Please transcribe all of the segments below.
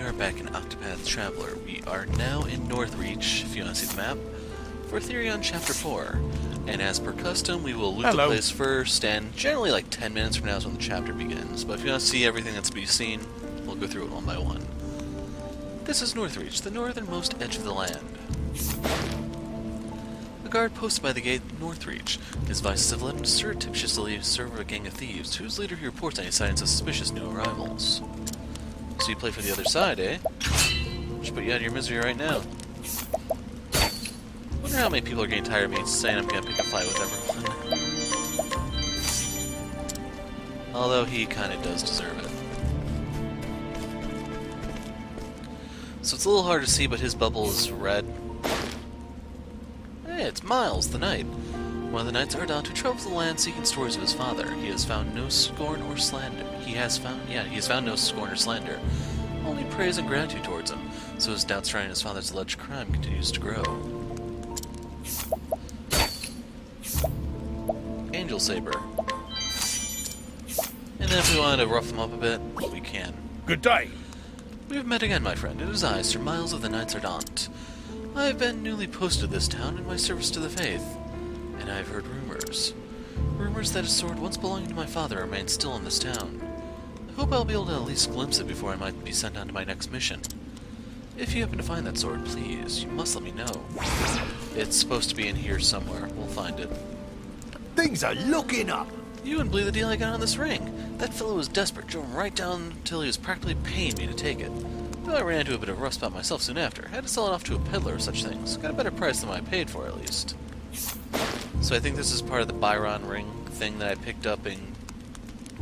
are back in Octopath Traveler. We are now in Northreach, if you want to see the map, for Therion Chapter 4. And as per custom, we will loot the place first, and generally like 10 minutes from now is when the chapter begins. But if you want to see everything that's to be seen, we'll go through it one by one. This is Northreach, the northernmost edge of the land. A guard posted by the gate Northreach. His vices have led him to surreptitiously serve a gang of thieves, whose leader he reports any signs of suspicious new arrivals. So you play for the other side, eh? Should put you out of your misery right now. Wonder how many people are getting tired of me saying I'm gonna pick a fight with everyone. Although he kinda does deserve it. So it's a little hard to see, but his bubble is red. Hey, it's Miles, the knight. One of the knights Ardent who travels the land seeking stories of his father. He has found no scorn or slander. He has found no scorn or slander. Only praise and gratitude towards him. So his doubt surrounding his father's alleged crime continues to grow. Angel Saber. And then if we wanted to rough him up a bit, we can. Good day. We have met again, my friend. It is I, Sir Miles of the Knights Ardent. I have been newly posted to this town in my service to the faith, and I have heard rumors. Rumors that a sword once belonging to my father remains still in this town. I hope I'll be able to at least glimpse it before I might be sent on to my next mission. If you happen to find that sword, please, you must let me know. It's supposed to be in here somewhere. We'll find it. Things are looking up. You wouldn't believe the deal I got on this ring. That fellow was desperate, drove him right down until he was practically paying me to take it. Though I ran into a bit of a rough spot myself soon after. Had to sell it off to a peddler or such things. Got a better price than what I paid for, at least. So I think this is part of the Byron ring thing that I picked up in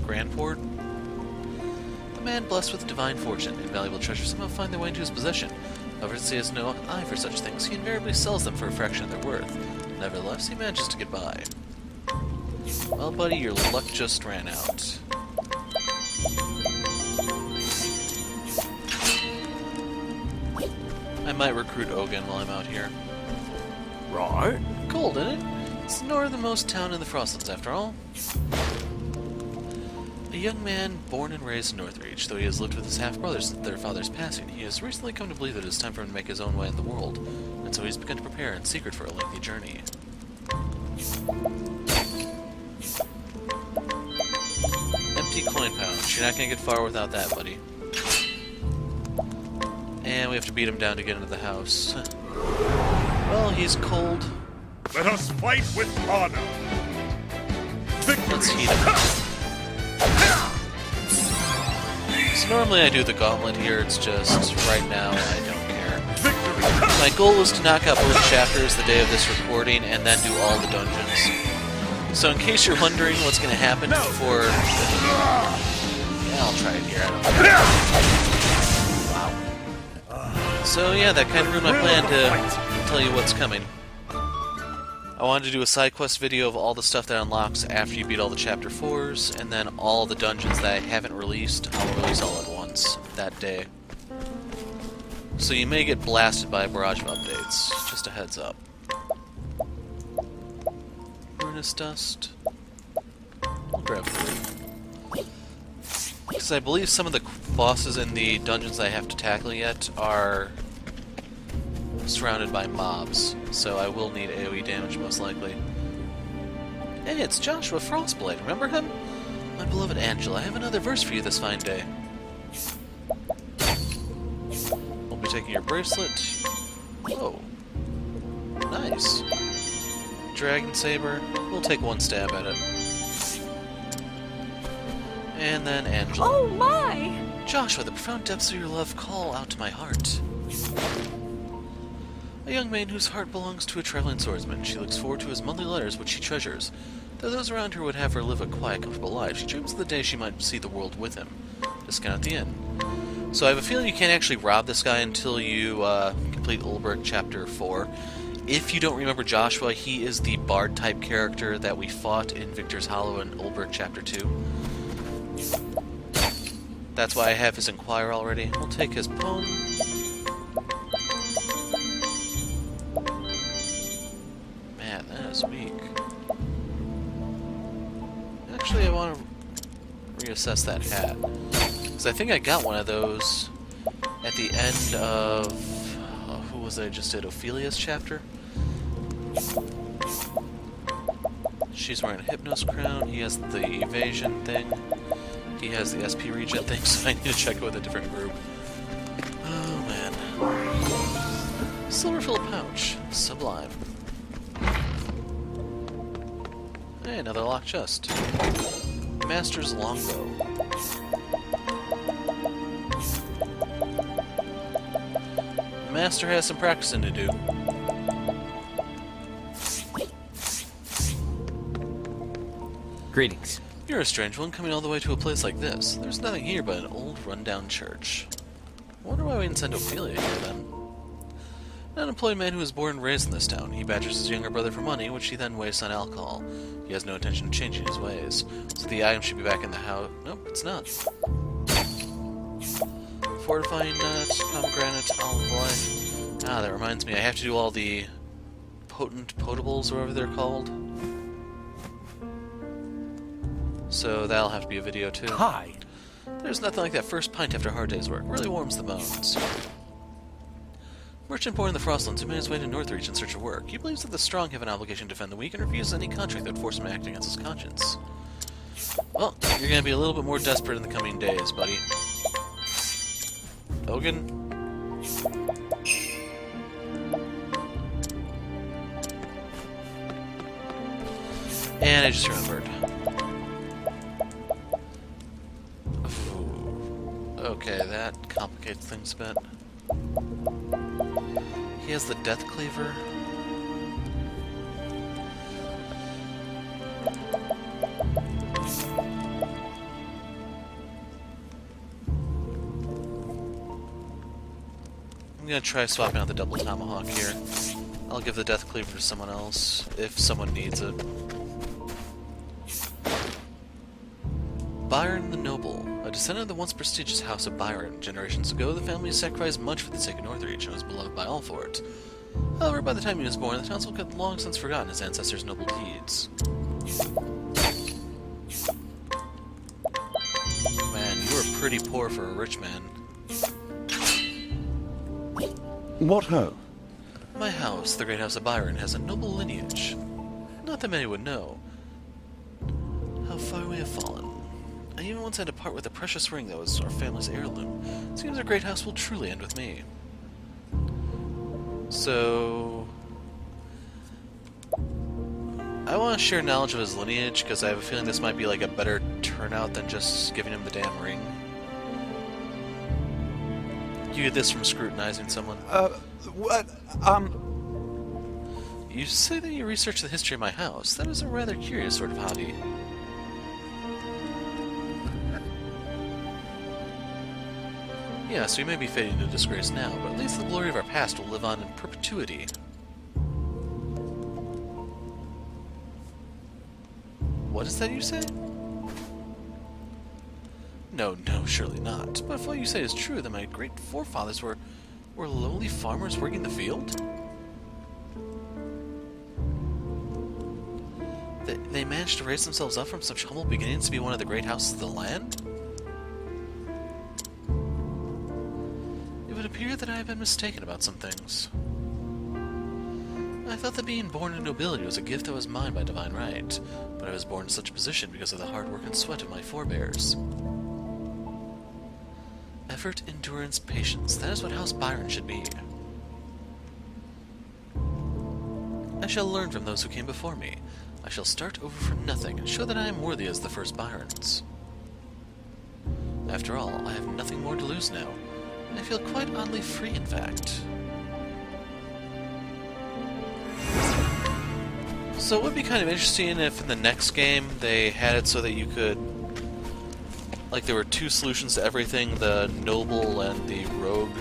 Grandport. A man blessed with divine fortune, invaluable treasures somehow find their way into his possession. However, since he has no eye for such things, he invariably sells them for a fraction of their worth. Nevertheless, he manages to get by. Well, buddy, your luck just ran out. I might recruit Ogan while I'm out here. Right. Cold, isn't it? It's the northernmost town in the Frostlands, after all. A young man born and raised in Northreach, though he has lived with his half-brothers since their father's passing, he has recently come to believe that it is time for him to make his own way in the world, and so he's begun to prepare in secret for a lengthy journey. Empty coin pouch. You're not gonna get far without that, buddy. And we have to beat him down to get into the house. Well, he's cold. Let us fight with honor. Let's heat him. So normally I do the gauntlet here, it's just right now I don't care. My goal is to knock out both chapters the day of this recording and then do all the dungeons. So in case you're wondering what's going to happen before... Yeah, I'll try it here, I don't care. Wow. So yeah, that kind of ruined my plan to tell you what's coming. I wanted to do a side quest video of all the stuff that unlocks after you beat all the chapter 4s, and then all the dungeons that I haven't released, I'll release all at once that day. So you may get blasted by a barrage of updates, just a heads up. Ruinous dust. I'll grab 3. Because I believe some of the bosses in the dungeons I have to tackle yet are surrounded by mobs, so I will need AoE damage most likely. Hey, it's Joshua Frostblade, remember him? My beloved Angela, I have another verse for you this fine day. We'll be taking your bracelet. Whoa. Nice. Dragon Saber. We'll take one stab at it. And then Angela. Oh my! Joshua, the profound depths of your love call out to my heart. A young maiden whose heart belongs to a traveling swordsman. She looks forward to his monthly letters, which she treasures. Though those around her would have her live a quiet, comfortable life, she dreams of the day she might see the world with him. Discount at the end. So I have a feeling you can't actually rob this guy until you complete Ophilia Chapter 4. If you don't remember Joshua, he is the bard-type character that we fought in Victor's Hollow in Ophilia Chapter 2. That's why I have his Inquire already. We'll take his poem. Man, that is weak. Actually, I want to reassess that hat. Because I think I got one of those at the end of... who was it I just did? Ophilia's chapter? She's wearing a Hypnos crown, he has the evasion thing, he has the SP regen thing, so I need to check it with a different group. Oh man. Silver filled pouch. Sublime. Hey, another locked chest. Master's longbow. Master has some practicing to do. Greetings. You're a strange one coming all the way to a place like this. There's nothing here but an old rundown church. I wonder why we didn't send Ophilia here then. An unemployed man who was born and raised in this town. He badgers his younger brother for money, which he then wastes on alcohol. He has no intention of changing his ways. So the item should be back in the house. Nope, it's not. Fortifying nut, pomegranate, olive life. Ah, that reminds me, I have to do all the potables, or whatever they're called. So that'll have to be a video too. Hi. There's nothing like that first pint after a hard day's work. Really warms the bones. Merchant born in the Frostlands who made his way to Northreach in search of work. He believes that the strong have an obligation to defend the weak and refuses any contract that would force him to act against his conscience. Well, you're gonna be a little bit more desperate in the coming days, buddy. Ogun? And I just remembered. Okay, that complicates things a bit. He has the Death Cleaver. I'm gonna try swapping out the double tomahawk here. I'll give the Death Cleaver to someone else, if someone needs it. Byron the Noble. A descendant of the once prestigious House of Byron. Generations ago, the family sacrificed much for the sake of Northreach and was beloved by all for it. However, by the time he was born, the townsfolk had long since forgotten his ancestors' noble deeds. Man, you were pretty poor for a rich man. What ho? My house, the great House of Byron, has a noble lineage. Not that many would know how far we have fallen. I even once had to part with a precious ring that was our family's heirloom. It seems our great house will truly end with me. So... I want to share knowledge of his lineage, because I have a feeling this might be like a better turnout than just giving him the damn ring. You get this from scrutinizing someone. What? You say that you research the history of my house. That is a rather curious sort of hobby. Yes, we may be fading to disgrace now, but at least the glory of our past will live on in perpetuity. What is that you say? No, surely not. But if what you say is true, then my great forefathers were lowly farmers working the field? They managed to raise themselves up from such humble beginnings to be one of the great houses of the land? It would appear that I have been mistaken about some things. I thought that being born in nobility was a gift that was mine by divine right, but I was born in such a position because of the hard work and sweat of my forebears. Effort, endurance, patience, that is what House Byron should be. I shall learn from those who came before me. I shall start over from nothing and show that I am worthy as the first Byrons. After all, I have nothing more to lose now. I feel quite oddly free, in fact. So it would be kind of interesting if in the next game they had it so that you could... like there were two solutions to everything, the noble and the rogue,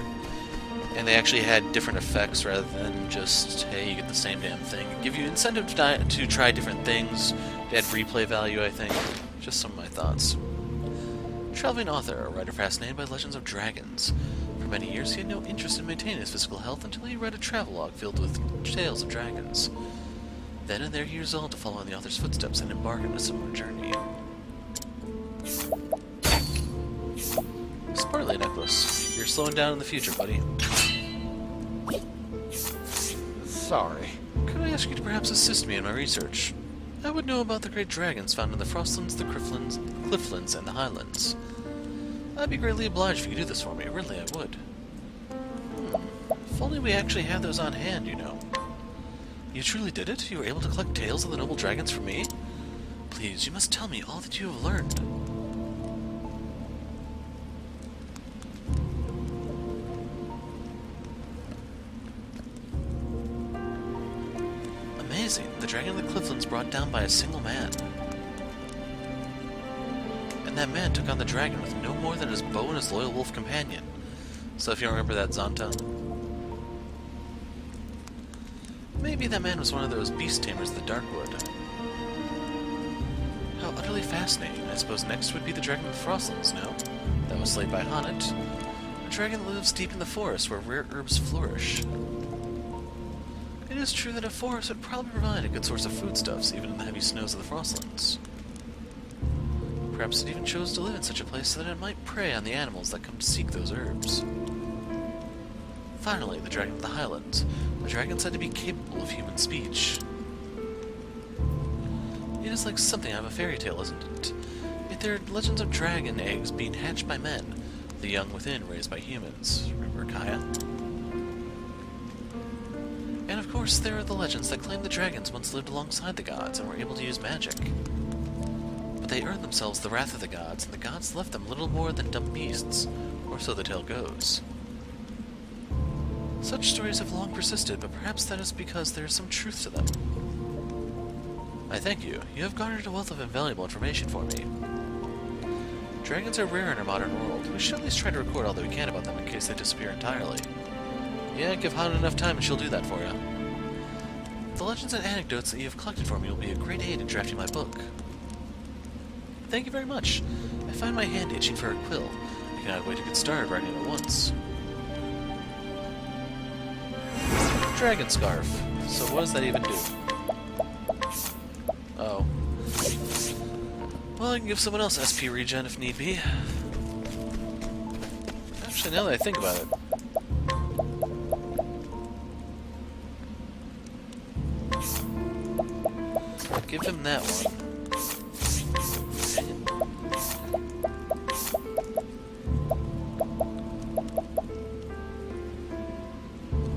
and they actually had different effects rather than just, hey, you get the same damn thing. Give you incentive to try different things, to add replay value, I think. Just some of my thoughts. Traveling author, a writer fascinated by legends of dragons. For many years he had no interest in maintaining his physical health until he read a travelogue filled with tales of dragons. Then and there he resolved to follow in the author's footsteps and embark on a similar journey. least partly a necklace. You're slowing down in the future, buddy. Sorry. Could I ask you to perhaps assist me in my research? I would know about the great dragons found in the Frostlands, the Clifflands, and the Highlands. I'd be greatly obliged if you could do this for me. Really, I would. If only we actually had those on hand, you know. You truly did it? You were able to collect tales of the noble dragons for me? Please, you must tell me all that you have learned. Amazing. The dragon of the Clifflands brought down by a single man. And that man took on the dragon with no more than his bow and his loyal wolf companion. So if you remember that, Zonta. Maybe that man was one of those beast tamers of the Darkwood. How utterly fascinating. I suppose next would be the dragon of the Frostlands, no? That was slayed by Honnet. A dragon that lives deep in the forest where rare herbs flourish. It is true that a forest would probably provide a good source of foodstuffs, even in the heavy snows of the Frostlands. Perhaps it even chose to live in such a place so that it might prey on the animals that come to seek those herbs. Finally, the dragon of the Highlands. A dragon said to be capable of human speech. It is like something out of a fairy tale, isn't it? Yet there are legends of dragon eggs being hatched by men, the young within raised by humans. Remember Kaya? And of course, there are the legends that claim the dragons once lived alongside the gods and were able to use magic. But they earned themselves the wrath of the gods, and the gods left them little more than dumb beasts, or so the tale goes. Such stories have long persisted, but perhaps that is because there is some truth to them. I thank you. You have garnered a wealth of invaluable information for me. Dragons are rare in our modern world. We should at least try to record all that we can about them in case they disappear entirely. Yeah, give Han enough time and she'll do that for you. The legends and anecdotes that you have collected for me will be a great aid in drafting my book. Thank you very much. I find my hand itching for a quill. I cannot wait to get started writing at once. Dragon Scarf. So what does that even do? Oh. Well, I can give someone else SP regen if need be. Actually, now that I think about it. Give him that one.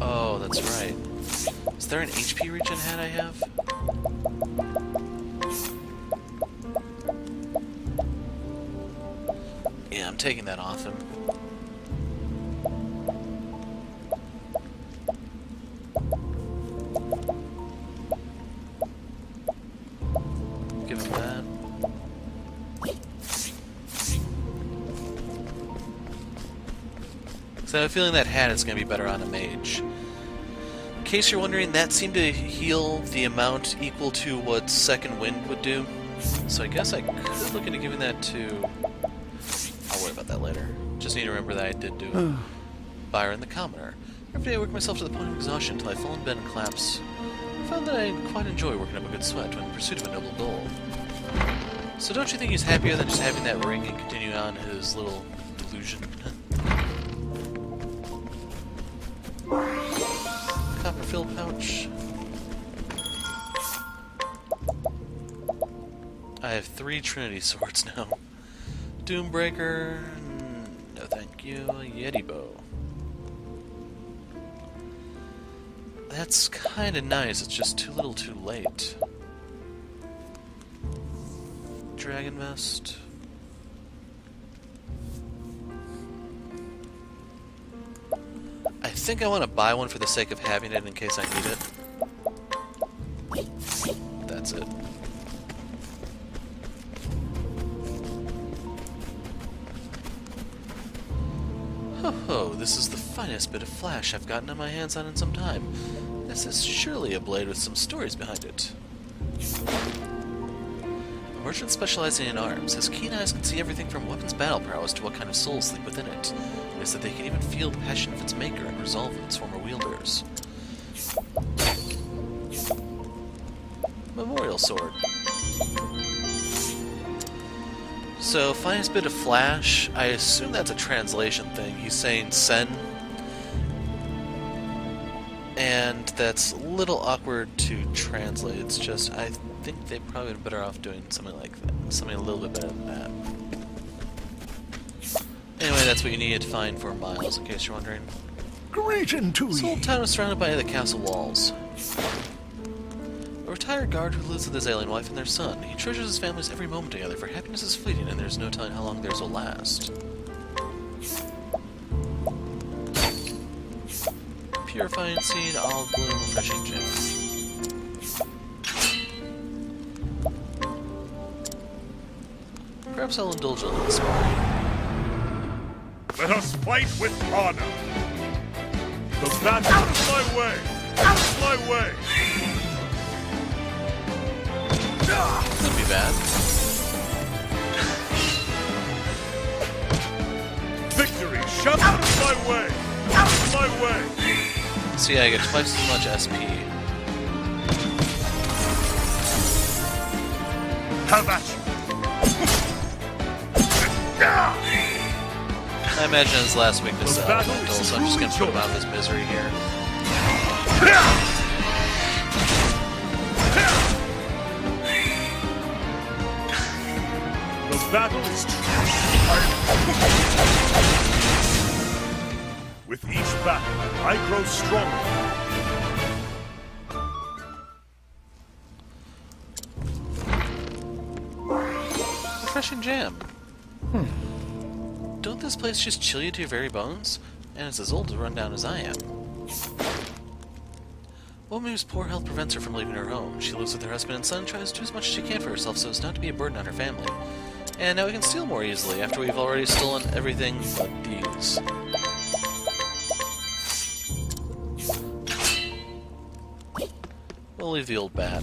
Oh, that's right. Is there an HP regen hat I have? Yeah, I'm taking that off him. Give him that. So I have a feeling that hat is going to be better on a mage. In case you're wondering, that seemed to heal the amount equal to what Second Wind would do. So I guess I could look into giving that to... I'll worry about that later. Just need to remember that I did do Byron the Commoner. Every day I work myself to the point of exhaustion until I fall in bed and collapse. I found that I quite enjoy working up a good sweat when in pursuit of a noble goal. So don't you think he's happier than just having that ring and continuing on his little delusion? Copper-filled pouch. I have 3 Trinity swords now. Doombreaker, no thank you, Yeti bow. That's kinda nice, it's just too little too late. Dragon vest. I think I want to buy one for the sake of having it in case I need it. That's it. Ho ho, this is the finest bit of flash I've gotten my hands on in some time. This is surely a blade with some stories behind it. A merchant specializing in arms, his keen eyes can see everything from weapons battle prowess to what kind of souls sleep within it. It is that they can even feel the passion of its maker and resolve of its former wielders. Memorial sword. So, finest bit of Flash, I assume that's a translation thing. He's saying sen. And that's a little awkward to translate. It's just, I think they'd probably been better off doing something like that. Something a little bit better than that. Anyway, that's what you needed to find for Miles, in case you're wondering. Greeting to This ye. whole town is surrounded by the castle walls. A retired guard who lives with his alien wife and their son. He treasures his family's every moment together, for happiness is fleeting and there's no telling how long theirs will last. Purifying seed, olive bloom, refreshing gem. Perhaps I'll indulge a little sparring. Let us fight with honor. The battle out of my way! Out of my way! Could be bad. Victory! Shut out of my way! Out of my way! See, I get twice as much SP. Have at I imagine his last weakness is The battle elemental, is so I'm just gonna put truly him out of his misery here. The battle is With each battle, I grow stronger. Refreshing jam. Don't this place just chill you to your very bones? And it's as old and run down as I am. A woman whose poor health prevents her from leaving her home. She lives with her husband and son, tries to do as much as she can for herself so as not to be a burden on her family. And now we can steal more easily, after we've already stolen everything but these. We'll leave the old bat.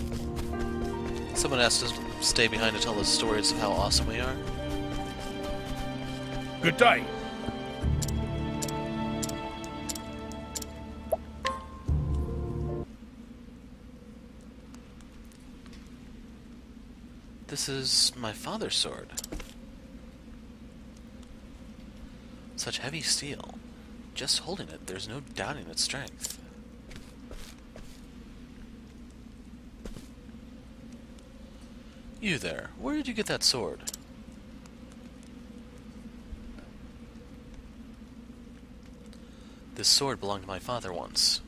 Someone has to stay behind to tell the stories of how awesome we are. Good day. This is my father's sword. Such heavy steel. Just holding it, there's no doubting its strength. You there, where did you get that sword? This sword belonged to my father once.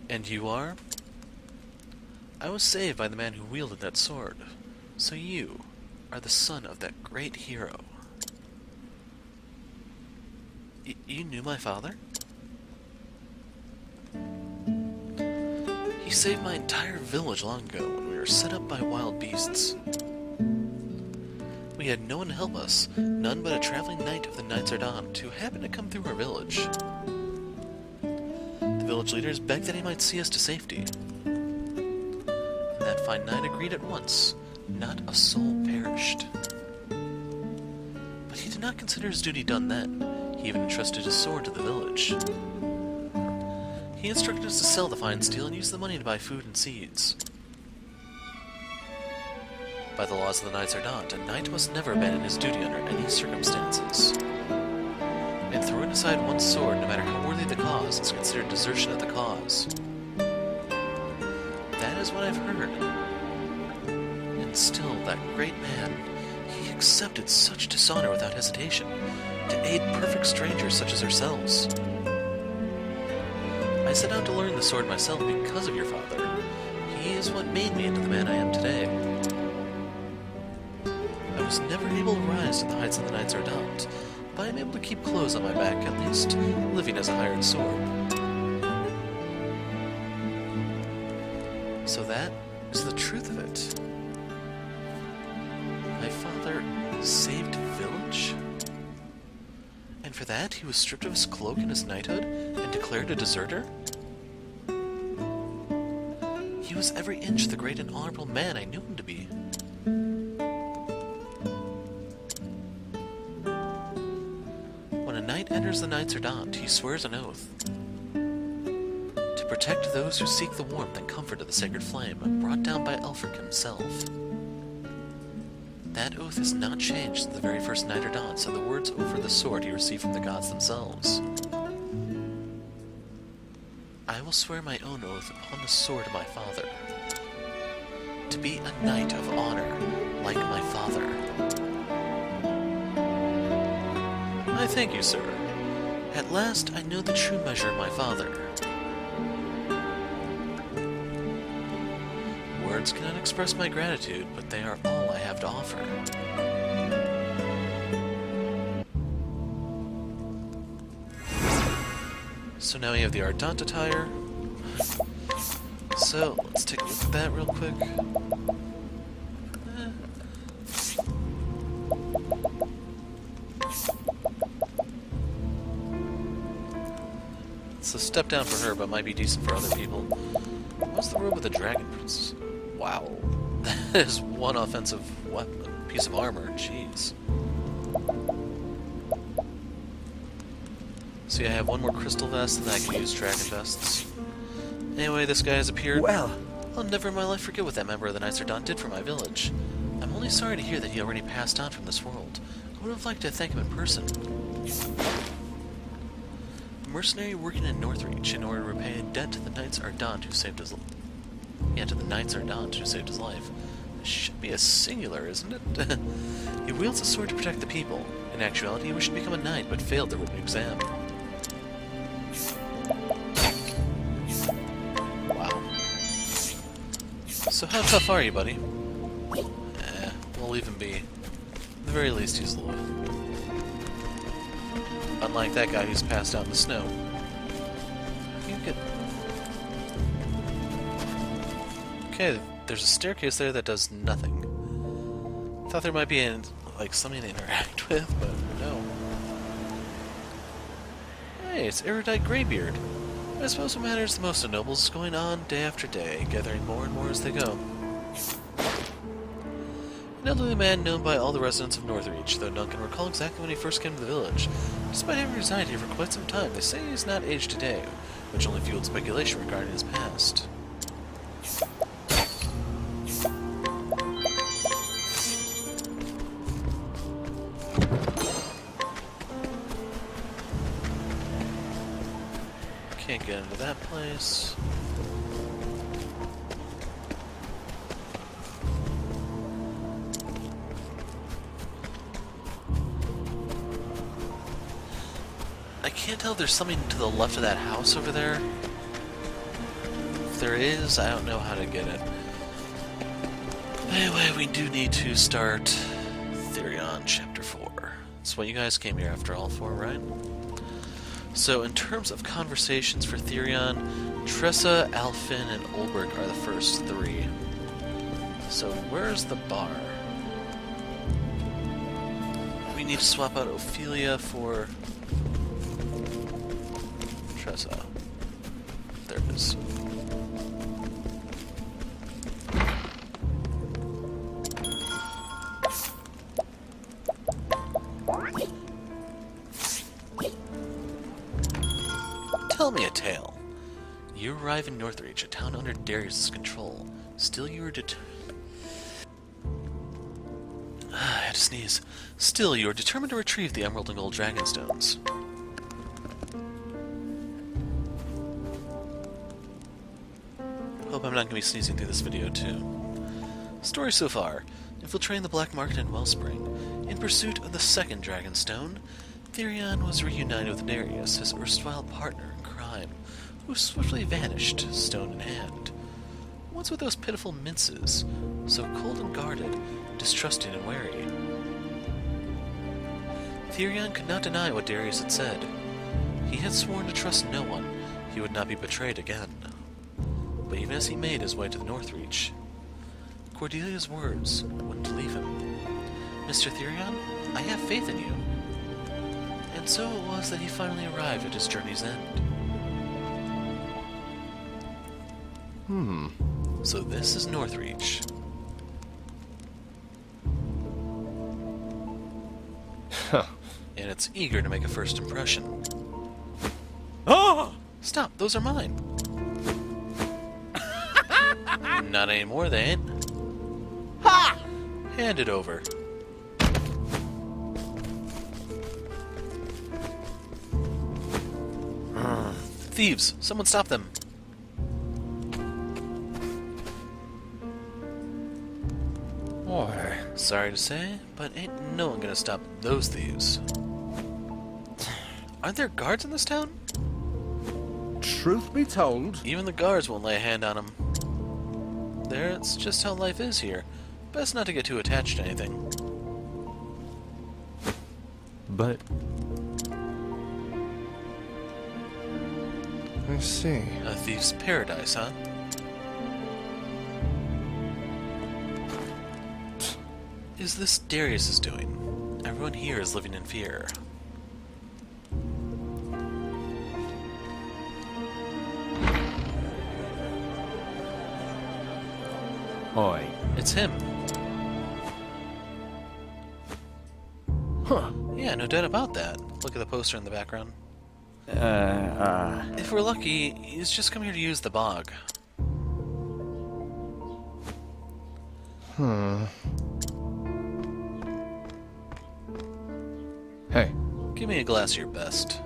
And you are? I was saved by the man who wielded that sword. So you are the son of that great hero. You knew my father? He saved my entire village long ago when we were set up by wild beasts. We had no one to help us, none but a traveling knight of the Knights Ardent who happened to come through our village. The village leaders begged that he might see us to safety. And that fine knight agreed at once. Not a soul perished. But he did not consider his duty done then. He even entrusted his sword to the village. He instructed us to sell the fine steel and use the money to buy food and seeds. By the laws of the Knights Ardent, a knight must never abandon his duty under any circumstances. And throwing aside one's sword, no matter how worthy the cause, is considered desertion of the cause. That is what I've heard. And still, that great man, he accepted such dishonor without hesitation, to aid perfect strangers such as ourselves. I set out to learn the sword myself because of your father. He is what made me into the man I am today. I was never able to rise to the heights of the Knights Ardent, but I am able to keep clothes on my back, at least, living as a hired sword. So that is the truth of it. My father saved a village? And for that, he was stripped of his cloak and his knighthood, and declared a deserter? He was every inch the great and honorable man I knew him to be. When a knight enters the Knights Ardent, he swears an oath. To protect those who seek the warmth and comfort of the sacred flame, brought down by Elfric himself. That oath has not changed since the very first night or dawn, so the words over the sword he received from the gods themselves. I will swear my own oath upon the sword of my father. To be a knight of honor, like my father. I thank you, sir. At last I know the true measure of my father. Words cannot express my gratitude, but they are all I have to offer. So now we have the Ardent attire. So, let's take a look at that real quick. It's a step down for her, but might be decent for other people. What's the robe with the dragon prince? Wow. That is one offensive weapon, piece of armor. Jeez. See, I have one more crystal vest, and I can use dragon vests. Anyway, this guy has appeared. Well, I'll never in my life forget what that member of the Knights Ardent did for my village. I'm only sorry to hear that he already passed on from this world. I would have liked to thank him in person. A mercenary working in Northreach in order to repay a debt to the Knights Ardent who saved his life. This should be a singular, isn't it? He wields a sword to protect the people. In actuality, he wished to become a knight, but failed the written exam. Wow. So how tough are you, buddy? We'll leave him be. At the very least, he's loyal. Unlike that guy who's passed out in the snow. You get... Okay, there's a staircase there that does nothing. Thought there might be something to interact with, but no. Hey, it's Erudite Greybeard. I suppose what matters the most to nobles is going on day after day, gathering more and more as they go. An elderly man known by all the residents of Northreach, though none can recall exactly when he first came to the village. Despite having resided here for quite some time, they say he's not aged today, which only fueled speculation regarding his past. Can't get into that place. I can't tell if there's something to the left of that house over there. If there is, I don't know how to get it. Anyway, we do need to start Therion Chapter 4. That's what you guys came here after all for, right? So, in terms of conversations for Therion, Tressa, Alfin, and Olberg are the first three. So, where's the bar? We need to swap out Ophilia for Tressa. There it is. Tell me a tale. You arrive in Northreach, a town under Darius' control. Still you are I had to sneeze. Still, you are determined to retrieve the emerald and gold dragonstones. Hope I'm not going to be sneezing through this video, too. Story so far. Infiltrating the black market in Wellspring. In pursuit of the second dragonstone, Therion was reunited with Darius, his erstwhile partner in crime, who swiftly vanished, stone in hand. What's with those pitiful minces, so cold and guarded, distrusting and wary? Therion could not deny what Darius had said. He had sworn to trust no one. He would not be betrayed again. But even as he made his way to the Northreach, Cordelia's words wouldn't leave him. Mr. Therion, I have faith in you. And so it was that he finally arrived at his journey's end. So this is Northreach. And it's eager to make a first impression. Ah! Stop, those are mine. Not anymore, they ain't. Ha! Hand it over. Thieves! Someone stop them! Boy. Sorry to say, but ain't no one gonna stop those thieves. Aren't there guards in this town? Truth be told, Even the guards won't lay a hand on them. It's just how life is here. Best not to get too attached to anything. but... I see. A thief's paradise, huh? Is this Darius' doing? Everyone here is living in fear. Oi. It's him. Huh. Yeah, no doubt about that. Look at the poster in the background. If we're lucky, he's just come here to use the bog. Hey. Give me a glass of your best.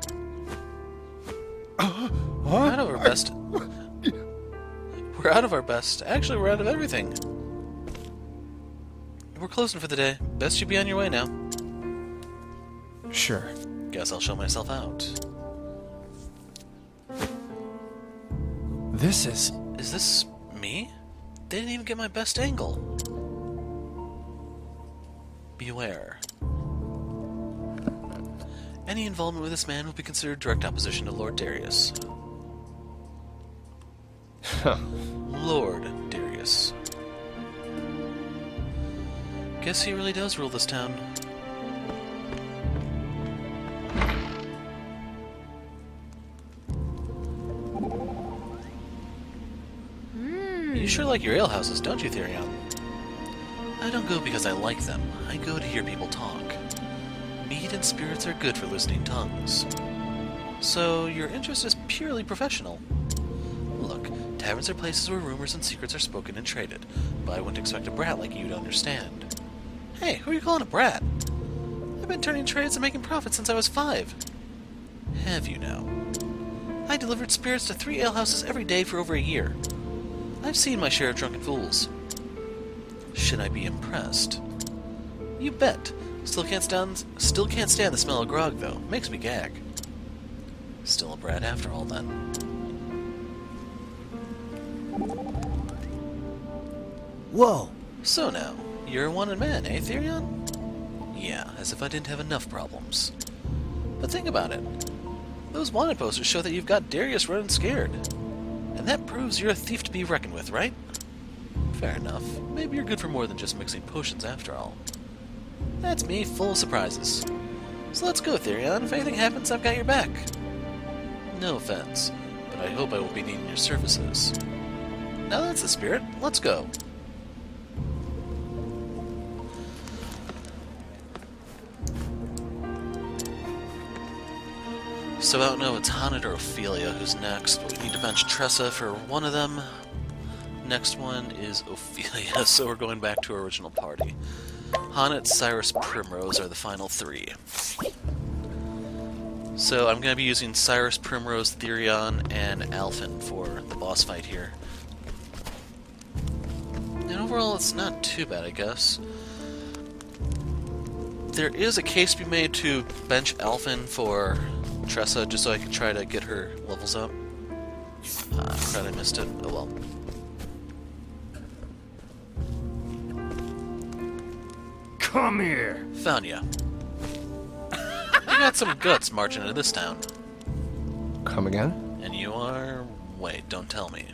We're out of our best. We're out of our best. Actually, we're out of everything. We're closing for the day. Best you be on your way now. Sure. Guess I'll show myself out. This is... Is this me? They didn't even get my best angle. Beware. Any involvement with this man will be considered direct opposition to Lord Darius. Lord Darius. Guess he really does rule this town. You sure like your alehouses, don't you, Therion? I don't go because I like them. I go to hear people talk. Mead and spirits are good for listening tongues. So, your interest is purely professional. Look, taverns are places where rumors and secrets are spoken and traded, but I wouldn't expect a brat like you to understand. Hey, who are you calling a brat? I've been turning trades and making profits since I was 5. Have you now? I delivered spirits to 3 alehouses every day for over a year. I've seen my share of drunken fools. Should I be impressed? You bet. Still can't stand the smell of grog, though. Makes me gag. Still a brat after all, then. Whoa! So now, you're a wanted man, eh, Therion? Yeah, as if I didn't have enough problems. But think about it. Those wanted posters show that you've got Darius running scared. And that proves you're a thief to be reckoned with, right? Fair enough. Maybe you're good for more than just mixing potions after all. That's me, full of surprises. So let's go, Therion. If anything happens, I've got your back. No offense, but I hope I won't be needing your services. Now that's the spirit. Let's go. So I don't know if it's Haunted or Ophilia who's next, but we need to bench Tressa for one of them. Next one is Ophilia, so we're going back to our original party. Haunted, Cyrus, Primrose are the final 3. So I'm going to be using Cyrus, Primrose, Therion, and Alphen for the boss fight here. And overall, it's not too bad, I guess. There is a case to be made to bench Alphen for Tressa, just so I can try to get her levels up. Crap, I missed it. Oh well. Come here! Found ya. You got some guts marching into this town. Come again? And you are... Wait, don't tell me.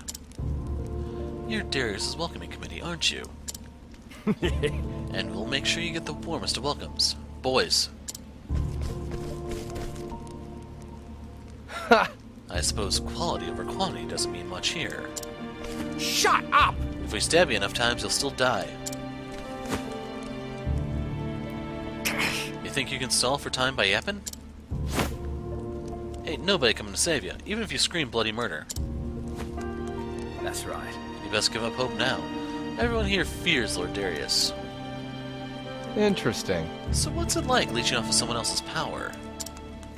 You're Darius' welcoming committee, aren't you? And we'll make sure you get the warmest of welcomes. Boys. Ha! I suppose quality over quantity doesn't mean much here. Shut up! If we stab you enough times, you'll still die. You think you can stall for time by yapping? Ain't nobody coming to save you, even if you scream bloody murder. That's right. You best give up hope now. Everyone here fears Lord Darius. Interesting. So what's it like leeching off of someone else's power?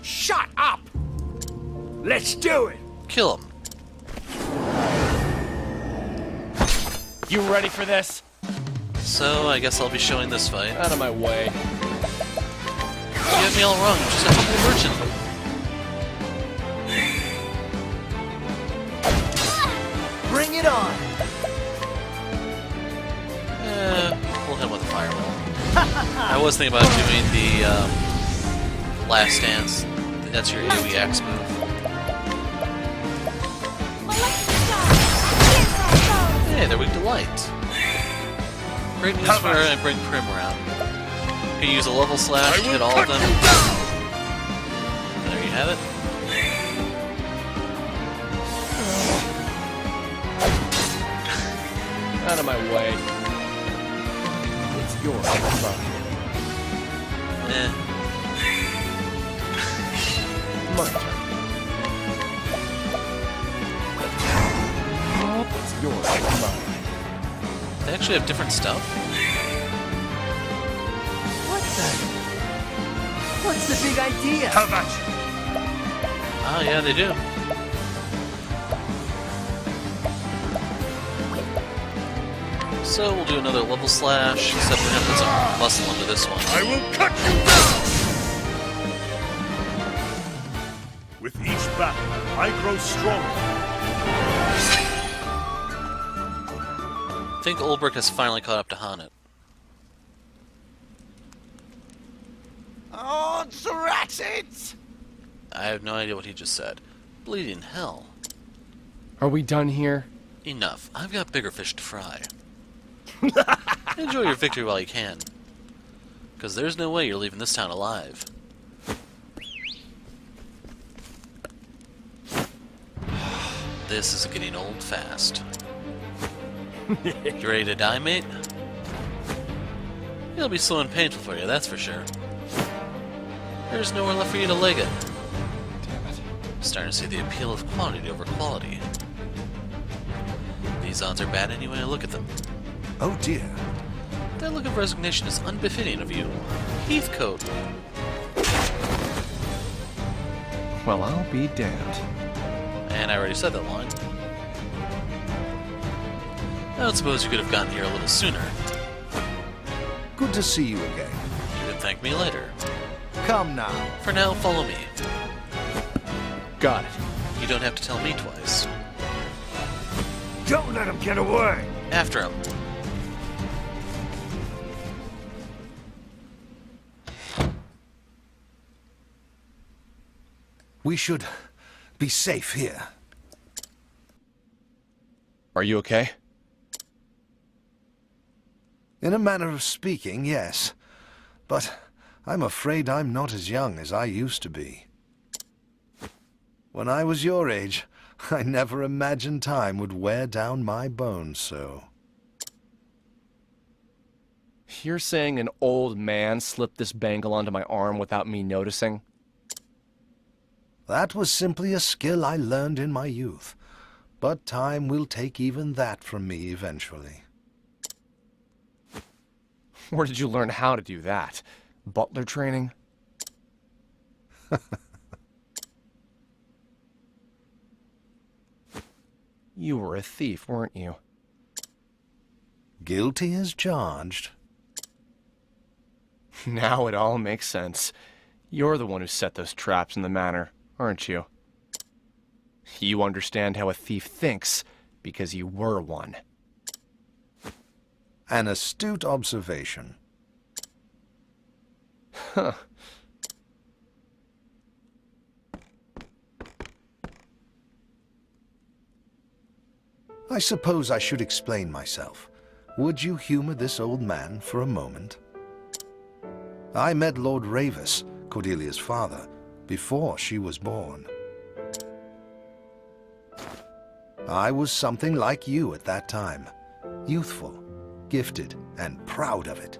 Shut up! Let's do it! Kill him. You ready for this? So, I guess I'll be showing this fight. Out of my way. You have me all wrong, I'm just a humble merchant. Bring it on! We'll hit him with a fireball. I was thinking about doing the last dance. That's your AoE axe move. Hey, they're weak to light. Great news for her and bring Prim around. You can use a level slash to hit all of them. There you have it. Out of my way. It's yours. Eh. My turn. It's yours. They actually have different stuff? What's the big idea? How about you? Oh, yeah, they do. So we'll do another level slash, except we're gonna put some muscle into this one. I will cut you down! With each battle, I grow stronger. I think Ulbrich has finally caught up to Hanet. Oh, drat it! I have no idea what he just said. Bleeding hell. Are we done here? Enough. I've got bigger fish to fry. Enjoy your victory while you can. Because there's no way you're leaving this town alive. This is getting old fast. You ready to die, mate? It'll be slow and painful for you, that's for sure. There's nowhere left for you to leg it. Damn it. I'm starting to see the appeal of quantity over quality. These odds are bad any way I look at them. Oh dear. That look of resignation is unbefitting of you. Heathcote. Well, I'll be damned. And I already said that line. I don't suppose you could have gotten here a little sooner. Good to see you again. You can thank me later. Come now. For now, follow me. Got it. You don't have to tell me twice. Don't let him get away! After him. We should be safe here. Are you okay? In a manner of speaking, yes. But I'm afraid I'm not as young as I used to be. When I was your age, I never imagined time would wear down my bones so. You're saying an old man slipped this bangle onto my arm without me noticing? That was simply a skill I learned in my youth. But time will take even that from me eventually. Where did you learn how to do that? Butler training? You were a thief, weren't you? Guilty as charged. Now it all makes sense. You're the one who set those traps in the manor, aren't you? You understand how a thief thinks, because you were one. An astute observation. Huh. I suppose I should explain myself. Would you humor this old man for a moment? I met Lord Ravis, Cordelia's father, before she was born. I was something like you at that time. Youthful, gifted, and proud of it.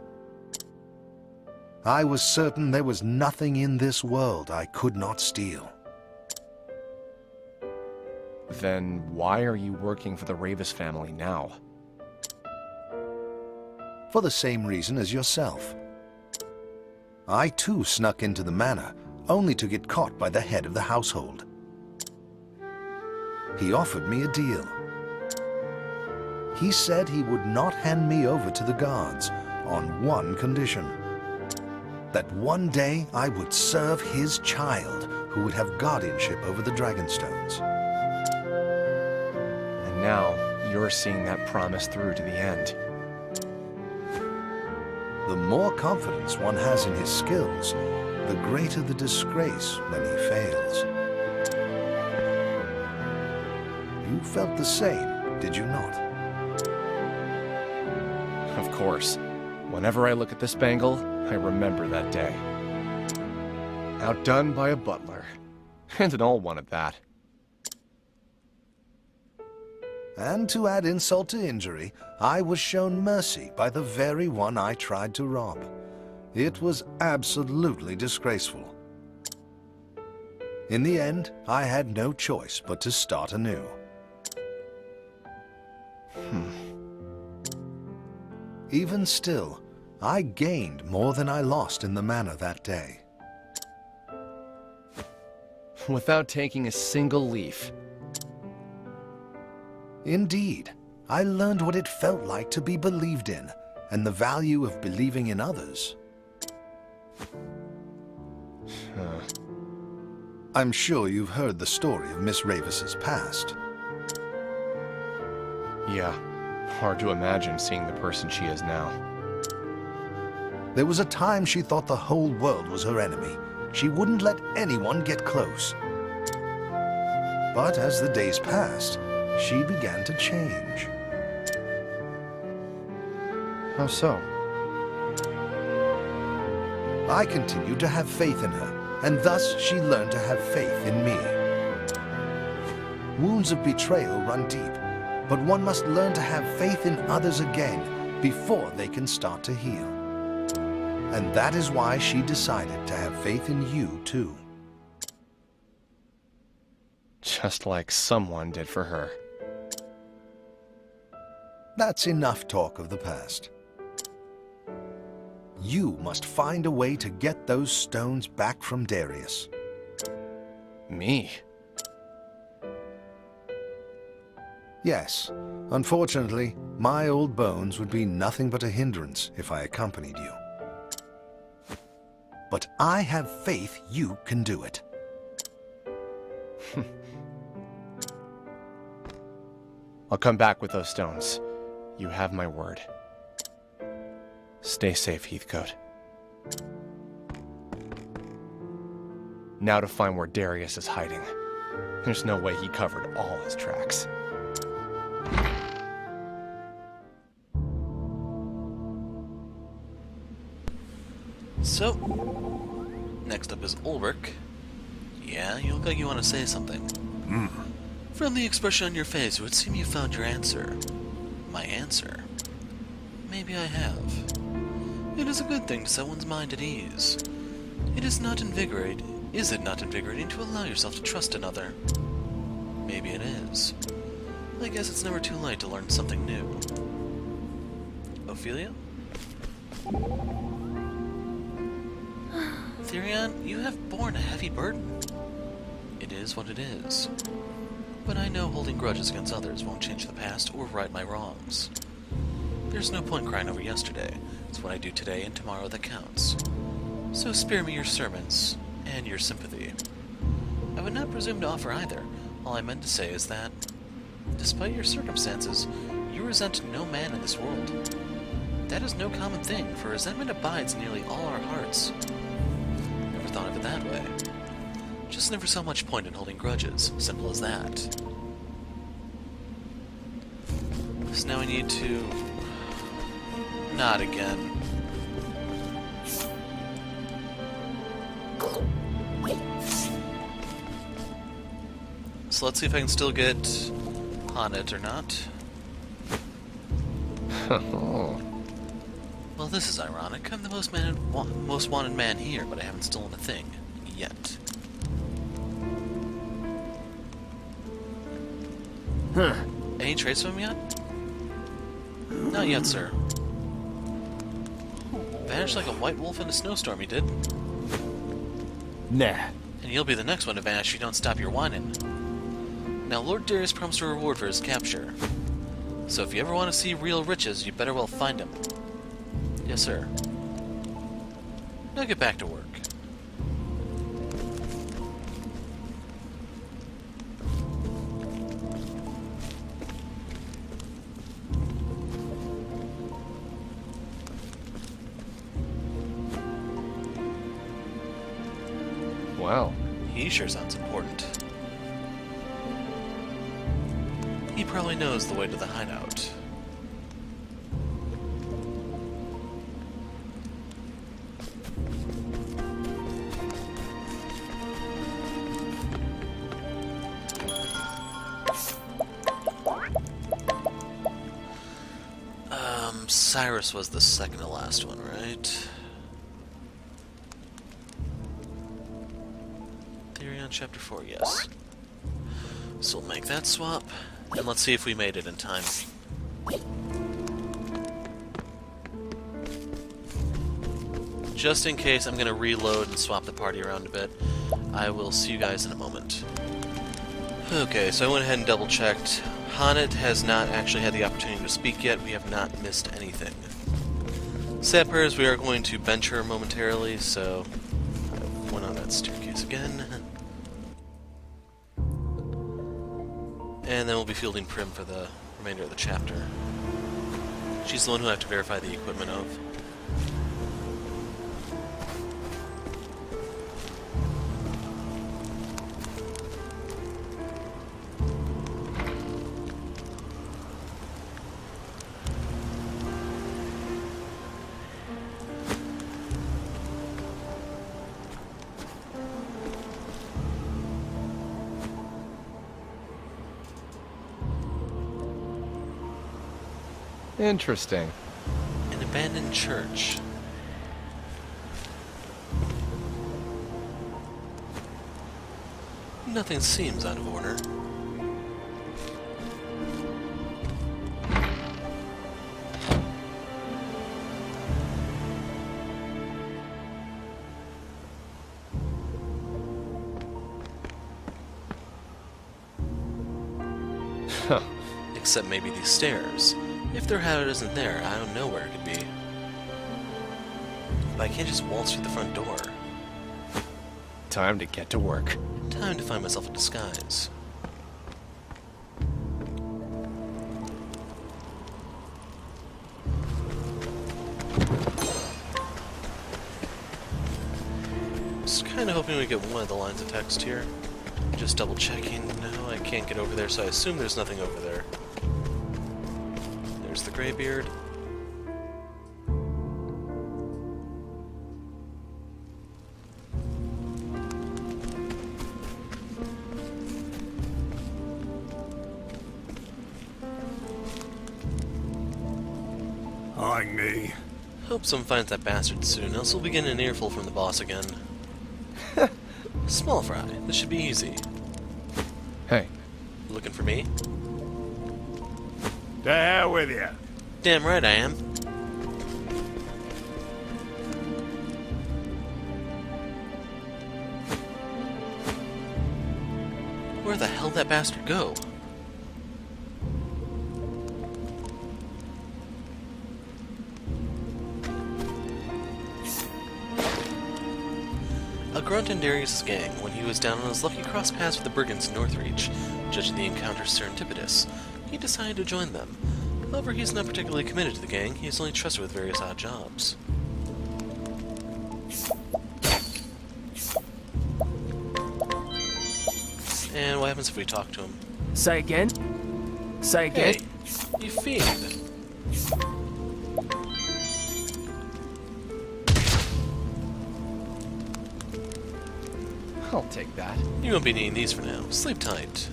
I was certain there was nothing in this world I could not steal. Then why are you working for the Ravis family now? For the same reason as yourself. I too snuck into the manor, only to get caught by the head of the household. he offered me a deal. He said he would not hand me over to the guards on one condition. That one day I would serve his child, who would have guardianship over the Dragonstones. And now, you're seeing that promise through to the end. The more confidence one has in his skills, the greater the disgrace when he fails. You felt the same, did you not? Of course. Whenever I look at this bangle, I remember that day. Outdone by a butler. And an old one at that. And to add insult to injury, I was shown mercy by the very one I tried to rob. It was absolutely disgraceful. In the end, I had no choice but to start anew. Even still, I gained more than I lost in the manor that day. Without taking a single leaf. Indeed, I learned what it felt like to be believed in, and the value of believing in others. I'm sure you've heard the story of Miss Ravis's past. Yeah, hard to imagine seeing the person she is now. There was a time she thought the whole world was her enemy. She wouldn't let anyone get close. But as the days passed, she began to change. How so? I continued to have faith in her, and thus she learned to have faith in me. Wounds of betrayal run deep, but one must learn to have faith in others again before they can start to heal. And that is why she decided to have faith in you, too. Just like someone did for her. That's enough talk of the past. You must find a way to get those stones back from Darius. Me? Yes, unfortunately, my old bones would be nothing but a hindrance if I accompanied you. But I have faith you can do it. I'll come back with those stones. You have my word. Stay safe, Heathcote. Now to find where Darius is hiding. There's no way he covered all his tracks. So, next up is Ulrich. Yeah, you look like you want to say something. From the expression on your face, it would seem you found your answer. My answer? Maybe I have. It is a good thing to set one's mind at ease. Is it not invigorating to allow yourself to trust another? Maybe it is. I guess it's never too late to learn something new. Ophilia? Therion, you have borne a heavy burden. It is what it is. But I know holding grudges against others won't change the past or right my wrongs. There's no point crying over yesterday. It's what I do today and tomorrow that counts. So spare me your sermons and your sympathy. I would not presume to offer either. All I meant to say is that, despite your circumstances, you resent no man in this world. That is no common thing, for resentment abides in nearly all our hearts. Never thought of it that way. Just never saw much point in holding grudges. Simple as that. So now we need to... Not again. So let's see if I can still get on it or not. Well, this is ironic. I'm the most wanted man here, but I haven't stolen a thing. Yet. Any trace of him yet? Not yet, sir. Vanished like a white wolf in a snowstorm, he did. Nah. And you'll be the next one to vanish if you don't stop your whining. Now, Lord Darius promised a reward for his capture. So if you ever want to see real riches, you better well find him. Yes, sir. Now get back to work. Well, He sure sounds important. He probably knows the way to the hideout. Cyrus was the second to last one, right? Therion Chapter 4, yes. So we'll make that swap, and let's see if we made it in time. Just in case, I'm going to reload and swap the party around a bit. I will see you guys in a moment. Okay, so I went ahead and double-checked. Hanet has not actually had the opportunity to speak yet. We have not missed anything. Sad part is we are going to bench her momentarily, so I went on that staircase again. And then we'll be fielding Prim for the remainder of the chapter. She's the one who I have to verify the equipment of. interesting. An abandoned church. Nothing seems out of order. Huh. Except maybe these stairs. If their habit isn't there, I don't know where it could be. But I can't just waltz through the front door. Time to get to work. Time to find myself a disguise. Just kind of hoping we get one of the lines of text here. Just double checking. No, I can't get over there, so I assume there's nothing over there. There's the Greybeard. Eyeing me. Hope someone finds that bastard soon, else we'll be getting an earful from the boss again. Small fry. This should be easy. Hey, Looking for me? To hell with you. Damn right I am. Where the hell did that bastard go? A grunt in Darius' gang when he was down on his lucky cross paths with the brigands in Northreach. Judging the encounter serendipitous, he decided to join them. However, he's not particularly committed to the gang, he is only trusted with various odd jobs. And what happens if we talk to him? Say again? Say again? Hey, you fiend! I'll take that. You won't be needing these for now. Sleep tight.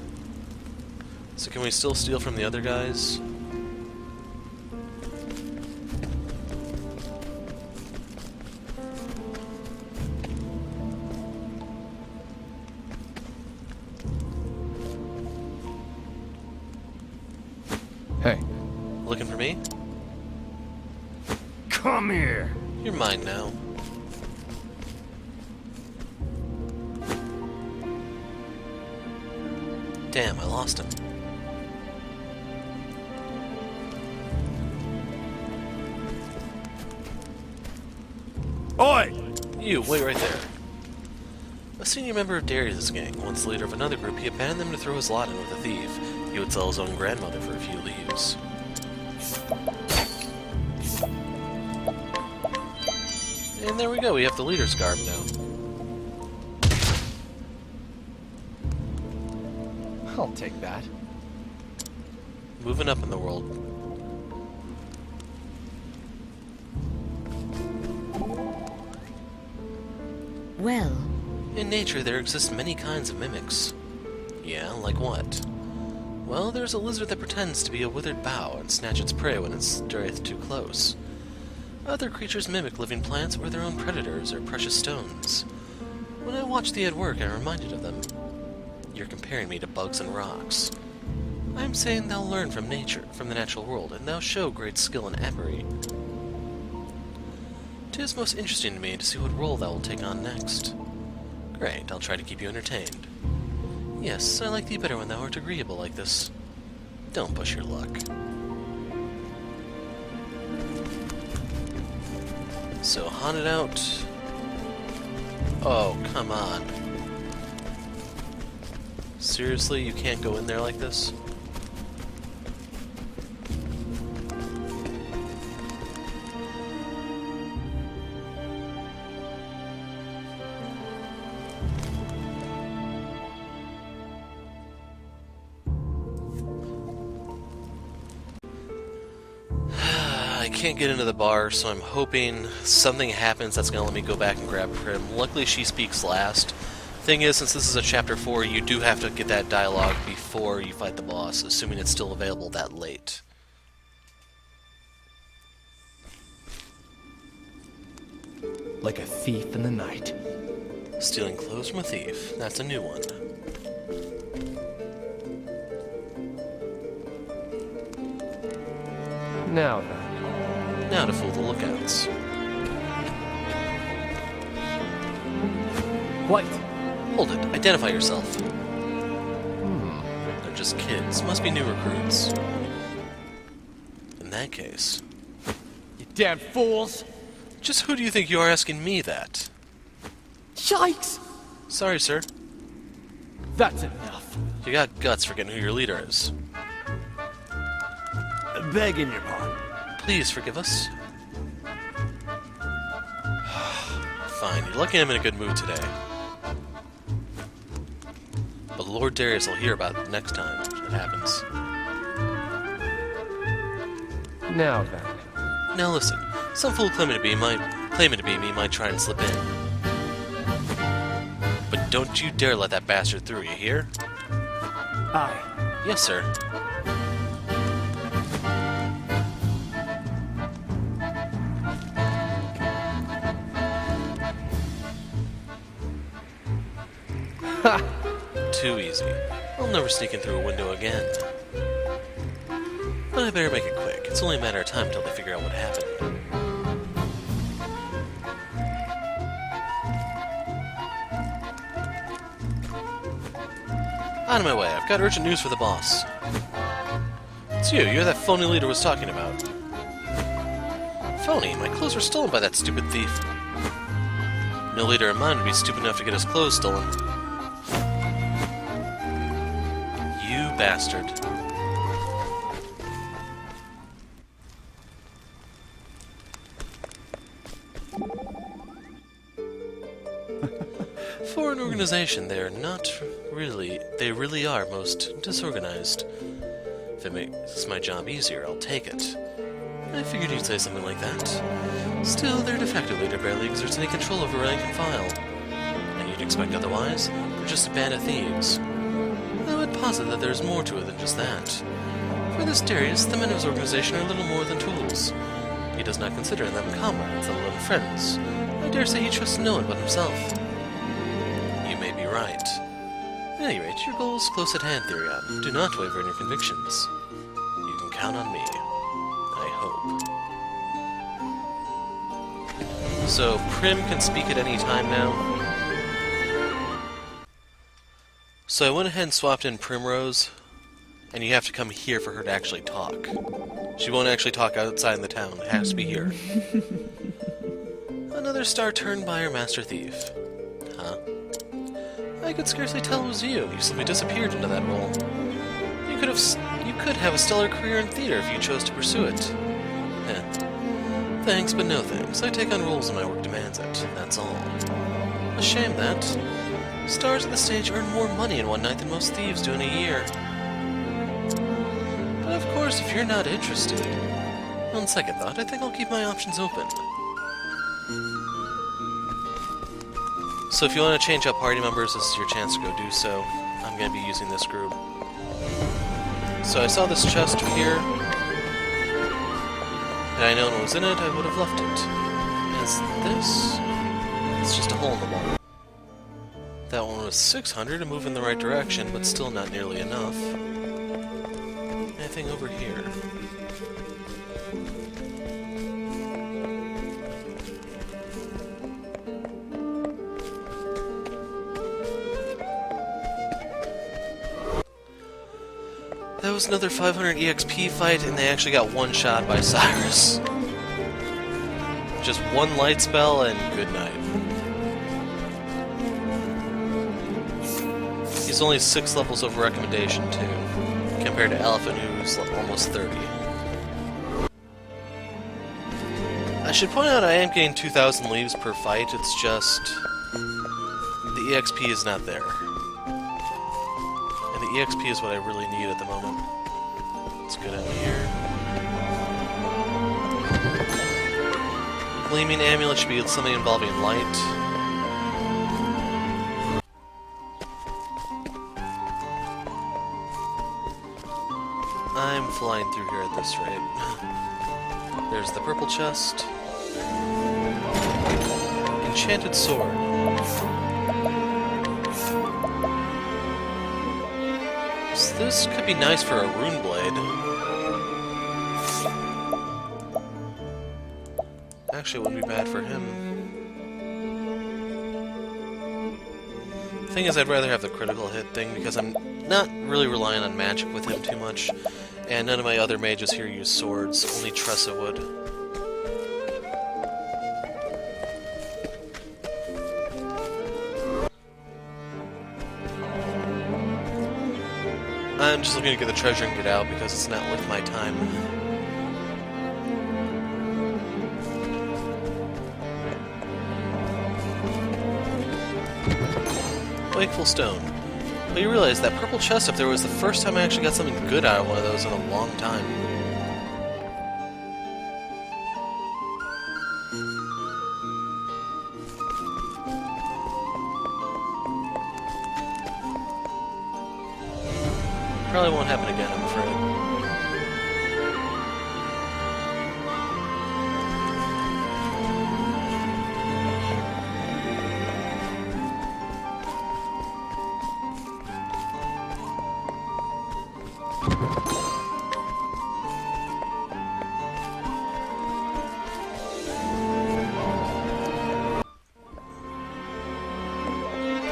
So can we still steal from the other guys? Hey, Looking for me? Come here. You're mine now. Damn, I lost him. Oi! You, wait right there. A senior member of Darius' gang, once the leader of another group, he abandoned them to throw his lot in with a thief. He would sell his own grandmother for a few leaves. And there we go, we have the leader's garb now. I'll take that. Moving up in the world. Well, In nature, there exist many kinds of mimics. Yeah, like what? Well, there's a lizard that pretends to be a withered bough and snatch its prey when it's strayeth too close. Other creatures mimic living plants or their own predators or precious stones. When I watched thee at work, I'm reminded of them. You're comparing me to bugs and rocks. I'm saying thou learn from nature, from the natural world, and thou show great skill in apiary. 'Tis most interesting to me to see what role thou will take on next. Great, I'll try to keep you entertained. Yes, I like thee better when thou art agreeable like this. Don't push your luck. So, haunted out... Oh, come on. Seriously, you can't go in there like this? I can't get into the bar, so I'm hoping something happens that's going to let me go back and grab Prim. Luckily, she speaks last. Thing is, since this is a Chapter 4, you do have to get that dialogue before you fight the boss, assuming it's still available that late. Like a thief in the night. Stealing clothes from a thief. That's a new one. Now then. Now to fool the lookouts. What? Hold it. Identify yourself. They're just kids. Must be new recruits. In that case... You damn fools! Just who do you think you are asking me that? Yikes! Sorry, sir. That's enough. You got guts forgetting who your leader is. Begging your pardon. Please forgive us. Fine, you're lucky I'm in a good mood today. But Lord Darius will hear about it next time it happens. Now then. Now listen, some fool claiming to be me might try and slip in. But don't you dare let that bastard through, you hear? Aye. Yes, sir. Too easy. I'll never sneak in through a window again. But I better make it quick. It's only a matter of time until they figure out what happened. Out of my way. I've got urgent news for the boss. It's you. You're that phony leader was talking about. Phony? My clothes were stolen by that stupid thief. No leader of mine would be stupid enough to get his clothes stolen. You bastard. For an organization, they really are most disorganized. If it makes my job easier, I'll take it. I figured you'd say something like that. Still, their de facto leader barely exerts any control over rank and file. And you'd expect otherwise? They're just a band of thieves. I would posit that there's more to it than just that. For this Darius, the men of his organization are little more than tools. He does not consider them comrades, let alone friends. I dare say he trusts no one but himself. You may be right. At any rate, your goal is close at hand, Therion. Do not waver in your convictions. You can count on me. I hope. So, Prim can speak at any time now? So I went ahead and swapped in Primrose, and you have to come here for her to actually talk. She won't actually talk outside in the town. It has to be here. Another star turned by our master thief. Huh? I could scarcely tell it was you. You simply disappeared into that role. You could have a stellar career in theater if you chose to pursue it. Thanks, but no thanks. I take on roles when my work demands it. That's all. A shame that. Stars at the stage earn more money in one night than most thieves do in a year. But of course, if you're not interested... On second thought, I think I'll keep my options open. So if you want to change out party members, this is your chance to go do so. I'm going to be using this group. So I saw this chest here. Had I known what was in it, I would have left it. Is this? It's just a hole in the wall. That one was 600 to move in the right direction, but still not nearly enough. Anything over here? That was another 500 EXP fight, and they actually got one shot by Cyrus. Just one light spell, and good night. He's only 6 levels over recommendation, too, compared to Elephant, who's almost 30. I should point out I am getting 2,000 leaves per fight, it's just... the EXP is not there. And the EXP is what I really need at the moment. Let's go down here. Gleaming Amulet should be something involving light. I'm flying through here at this rate. There's the purple chest. Enchanted sword. So this could be nice for a rune blade. Actually, it wouldn't be bad for him. The thing is, I'd rather have the critical hit thing because I'm not really relying on magic with him too much. And none of my other mages here use swords, only Tressa would. I'm just looking to get the treasure and get out because it's not worth my time. Wakeful Stone. But you realize that purple chest up there was the first time I actually got something good out of one of those in a long time. Probably won't happen again, I'm afraid.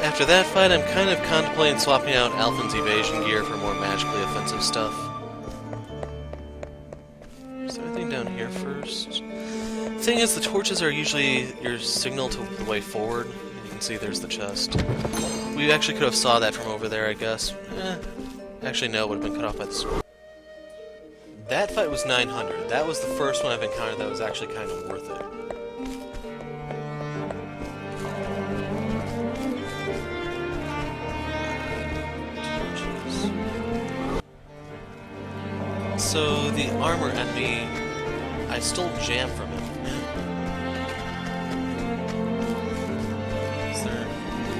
After that fight, I'm kind of contemplating swapping out Alphen's evasion gear for more magically offensive stuff. Is there anything down here first? The thing is, the torches are usually your signal to the way forward. You can see there's the chest. We actually could have saw that from over there, I guess. Actually, no, it would have been cut off by the sword. That fight was 900. That was the first one I've encountered that was actually kind of worth it. So, the armor enemy, I stole jam from him.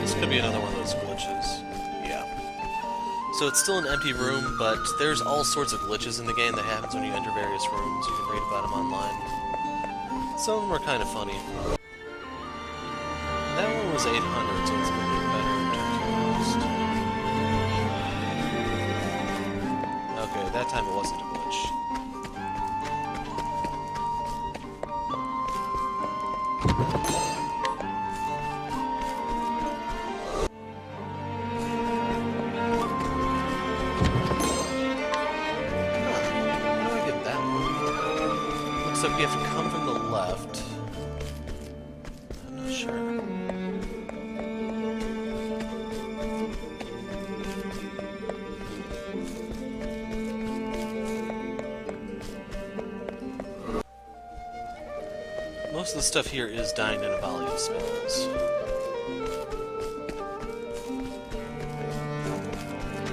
This could be another one of those glitches. Yeah. So it's still an empty room, but there's all sorts of glitches in the game that happens when you enter various rooms. You can read about them online. Some of them are kind of funny. That one was 800, so it's a little bit better in terms of cost. Okay, that time it wasn't a glitch. looks like we have to come from the left. I'm not sure. Most of the stuff here is dying in a volley of spells.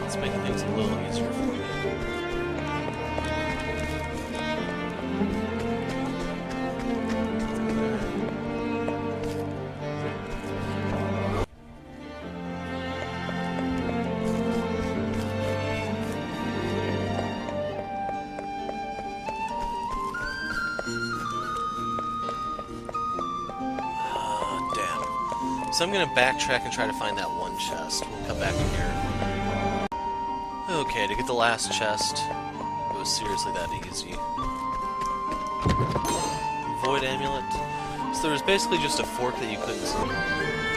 It's making things a little easier for me. So I'm going to backtrack and try to find that one chest. We'll come back in here. Okay, to get the last chest, it was seriously that easy. Void Amulet. So there was basically just a fork that you couldn't see.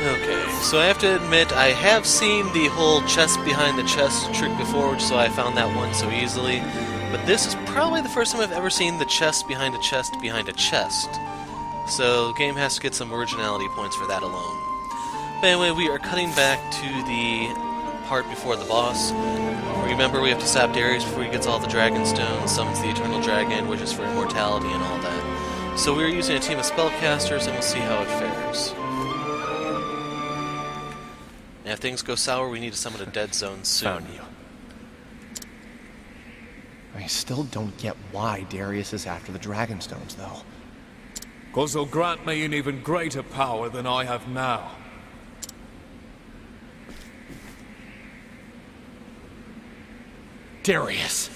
Okay, so I have to admit, I have seen the whole chest behind the chest trick before, so I found that one so easily. But this is probably the first time I've ever seen the chest behind a chest behind a chest. So the game has to get some originality points for that alone. But anyway, we are cutting back to the part before the boss. Remember, we have to stop Darius before he gets all the dragon stones, summons the eternal dragon, which is for immortality and all that. So we're using a team of spellcasters, and we'll see how it fares. And if things go sour, we need to summon a dead zone soon. Found you. I still don't get why Darius is after the dragon stones, though. 'Cause they'll grant me an even greater power than I have now. Darius!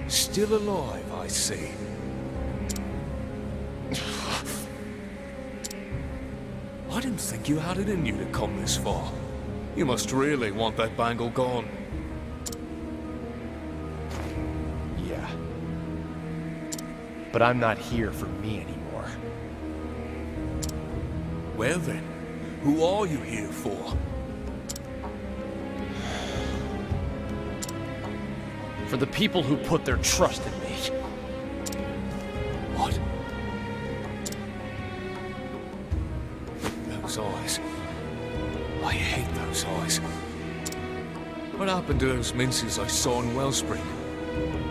Still alive, I see. I didn't think you had it in you to come this far. You must really want that bangle gone. Yeah. But I'm not here for me anymore. Well then, who are you here for? For the people who put their trust in me. What? Those eyes. I hate those eyes. What happened to those minces I saw in Wellspring?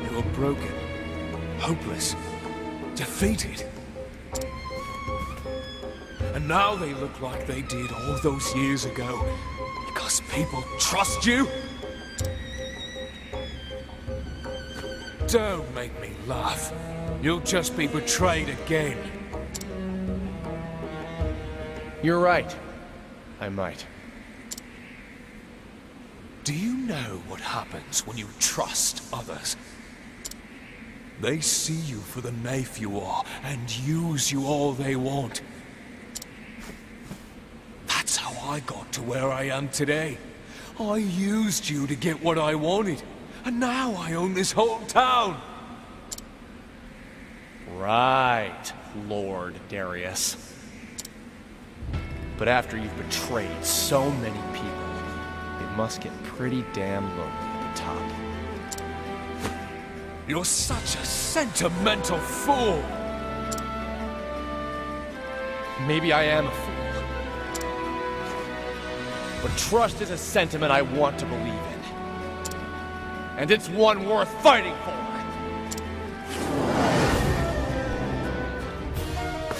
They were broken, hopeless, defeated. And now they look like they did all those years ago. Because people trust you? Don't make me laugh. You'll just be betrayed again. You're right. I might. Do you know what happens when you trust others? They see you for the knife you are, and use you all they want. That's how I got to where I am today. I used you to get what I wanted, and now I own this whole town. Right, Lord Darius. But after you've betrayed so many people, it must get pretty damn lonely at the top. You're such a sentimental fool! Maybe I am a fool. But trust is a sentiment I want to believe in. And it's one worth fighting for.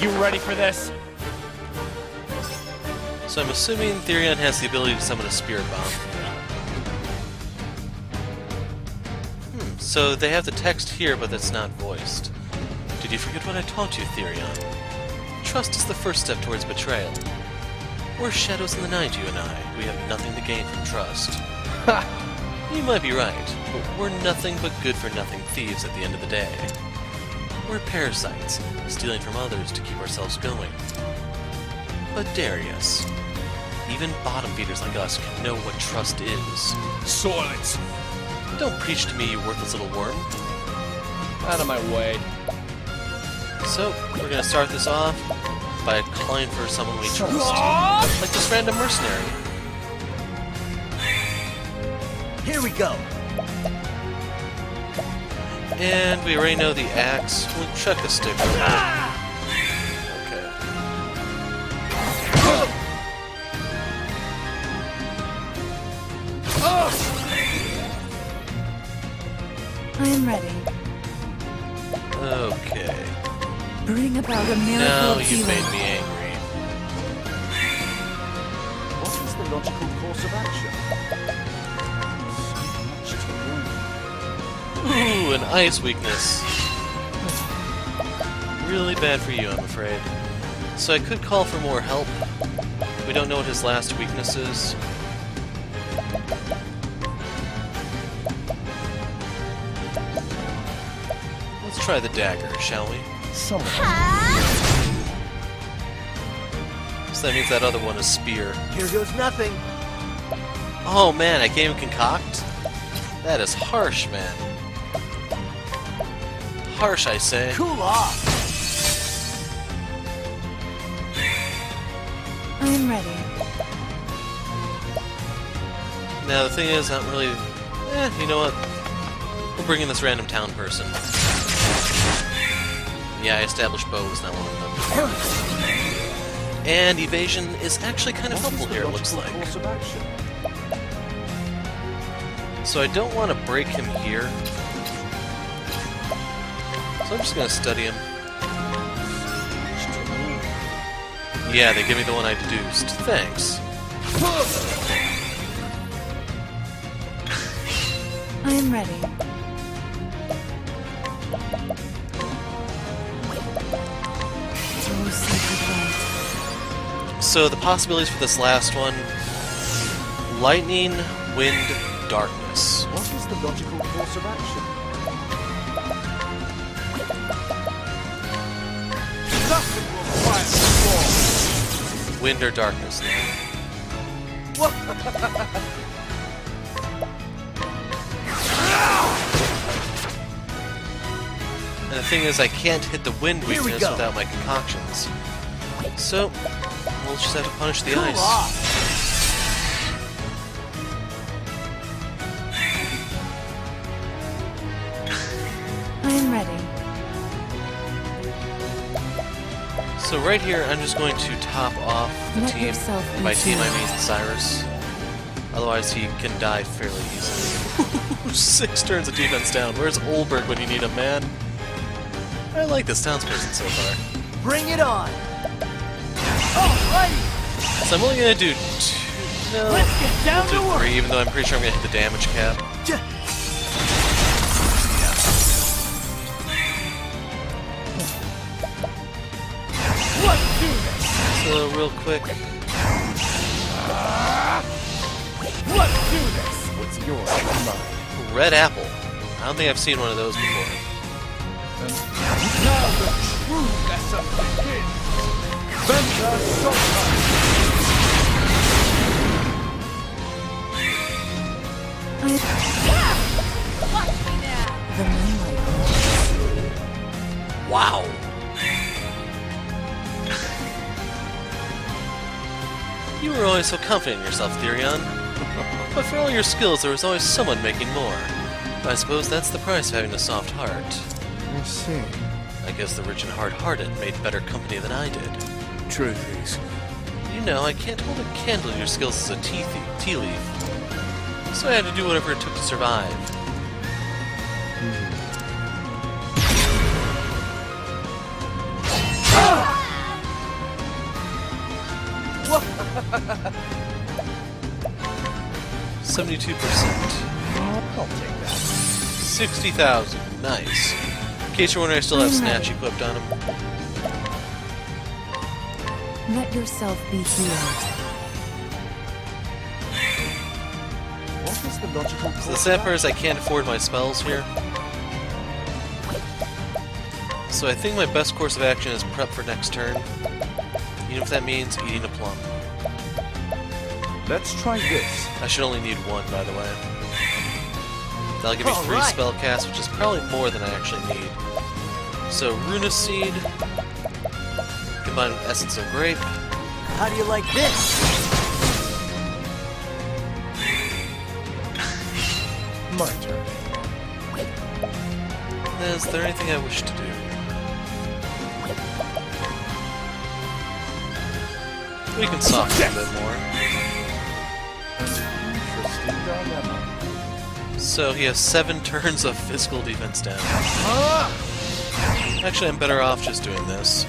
You ready for this? So I'm assuming Therion has the ability to summon a spirit bomb. So they have the text here, but it's not voiced. Did you forget what I taught you, Therion? Trust is the first step towards betrayal. We're shadows in the night, you and I. We have nothing to gain from trust. Ha! You might be right, but we're nothing but good-for-nothing thieves at the end of the day. We're parasites, stealing from others to keep ourselves going. But Darius, even bottom feeders like us can know what trust is. Silence! Don't preach to me, you worthless little worm. Out of my way. So, we're gonna start this off by calling for someone we trust. Like this random mercenary. Here we go. And we already know the axe. We'll check the stick. Okay. I am ready. Okay. Bring about a miracle Now of you've healing. made me angry. What is the logical course of action? So much to learn. Ooh, an ice weakness. Really bad for you, I'm afraid. So I could call for more help. We don't know what his last weakness is. Let's try the dagger, shall we? Someone. So that means that other one is spear. Here goes nothing. Oh man, I can't even concoct? That is harsh, man. Harsh, I say. Cool off. I am ready. Now the thing is, I don't really... you know what? We'll bring in this random town person. Yeah, I established bow was not one of them. And evasion is actually kind of helpful here, it looks like. Course of action. So I don't want to break him here. So I'm just going to study him. Yeah, they give me the one I deduced. Thanks. I am ready. Oh, sacred light. So the possibilities for this last one: lightning, wind, darkness. What is the logical course of action? Nothing will quiet the storm. Wind or darkness. And the thing is, I can't hit the wind Here we weakness go. without my concoctions. So, we'll just have to punish the Cool ice. off. I am ready. So right here, I'm just going to top off the Let team. yourself And be by team, I mean healed. Cyrus. Otherwise, he can die fairly easily. 6 turns of defense down. Where's Olberg when you need him, man? I like this townsperson so far. Bring it on. Alrighty. So I'm only gonna do 2. No, Let's get down I'll to do work. 3, even though I'm pretty sure I'm gonna hit the damage cap. Let's do this. So real quick, Let's do this. What's yours is mine. red apple. I don't think I've seen one of those before. Now the true lesson begins. Venture Showtime. The moonlight. Wow. You were always so confident in yourself, Therion. But for all your skills, there was always someone making more. I suppose that's the price of having a soft heart. I see. I guess the rich and hard-hearted made better company than I did. Truth is, You know, I can't hold a candle to your skills as a tea leaf. So I had to do whatever it took to survive. $72%. I'll take that. 60,000. Nice. In case you're wondering, I still have Snatch equipped on him. Let yourself be healed. What is the logical So the course sad of part is I can't afford my spells here. So I think my best course of action is prep for next turn. Even if that means eating a plum. Let's try this. I should only need 1, by the way. That'll give me 3 Alright. spell casts, which is probably more than I actually need. So Runa Seed, combined with Essence of Grape. How do you like this? My turn. Is there anything I wish to do? We can soften a bit more. Interesting dilemma. So he has 7 turns of physical defense damage. Actually, I'm better off just doing this.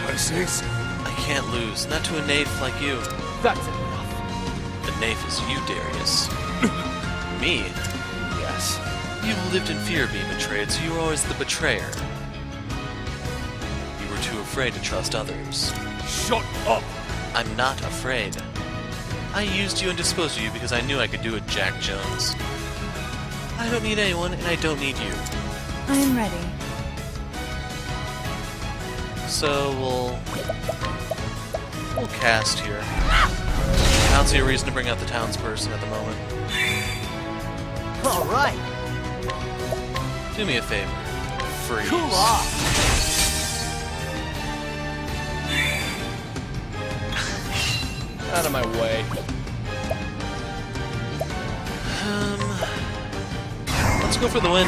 Curses. I can't lose, not to a naif like you. That's enough. The naif is you, Darius. Me? Yes. You lived in fear of being betrayed, so you were always the betrayer. You were too afraid to trust others. Shut up! I'm not afraid. I used you and disposed of you because I knew I could do it, Jack Jones. I don't need anyone, and I don't need you. I am ready. So we'll cast here. I don't see a reason to bring out the townsperson at the moment. All right. Do me a favor. Freeze. Cool off. Out of my way. Let's go for the win.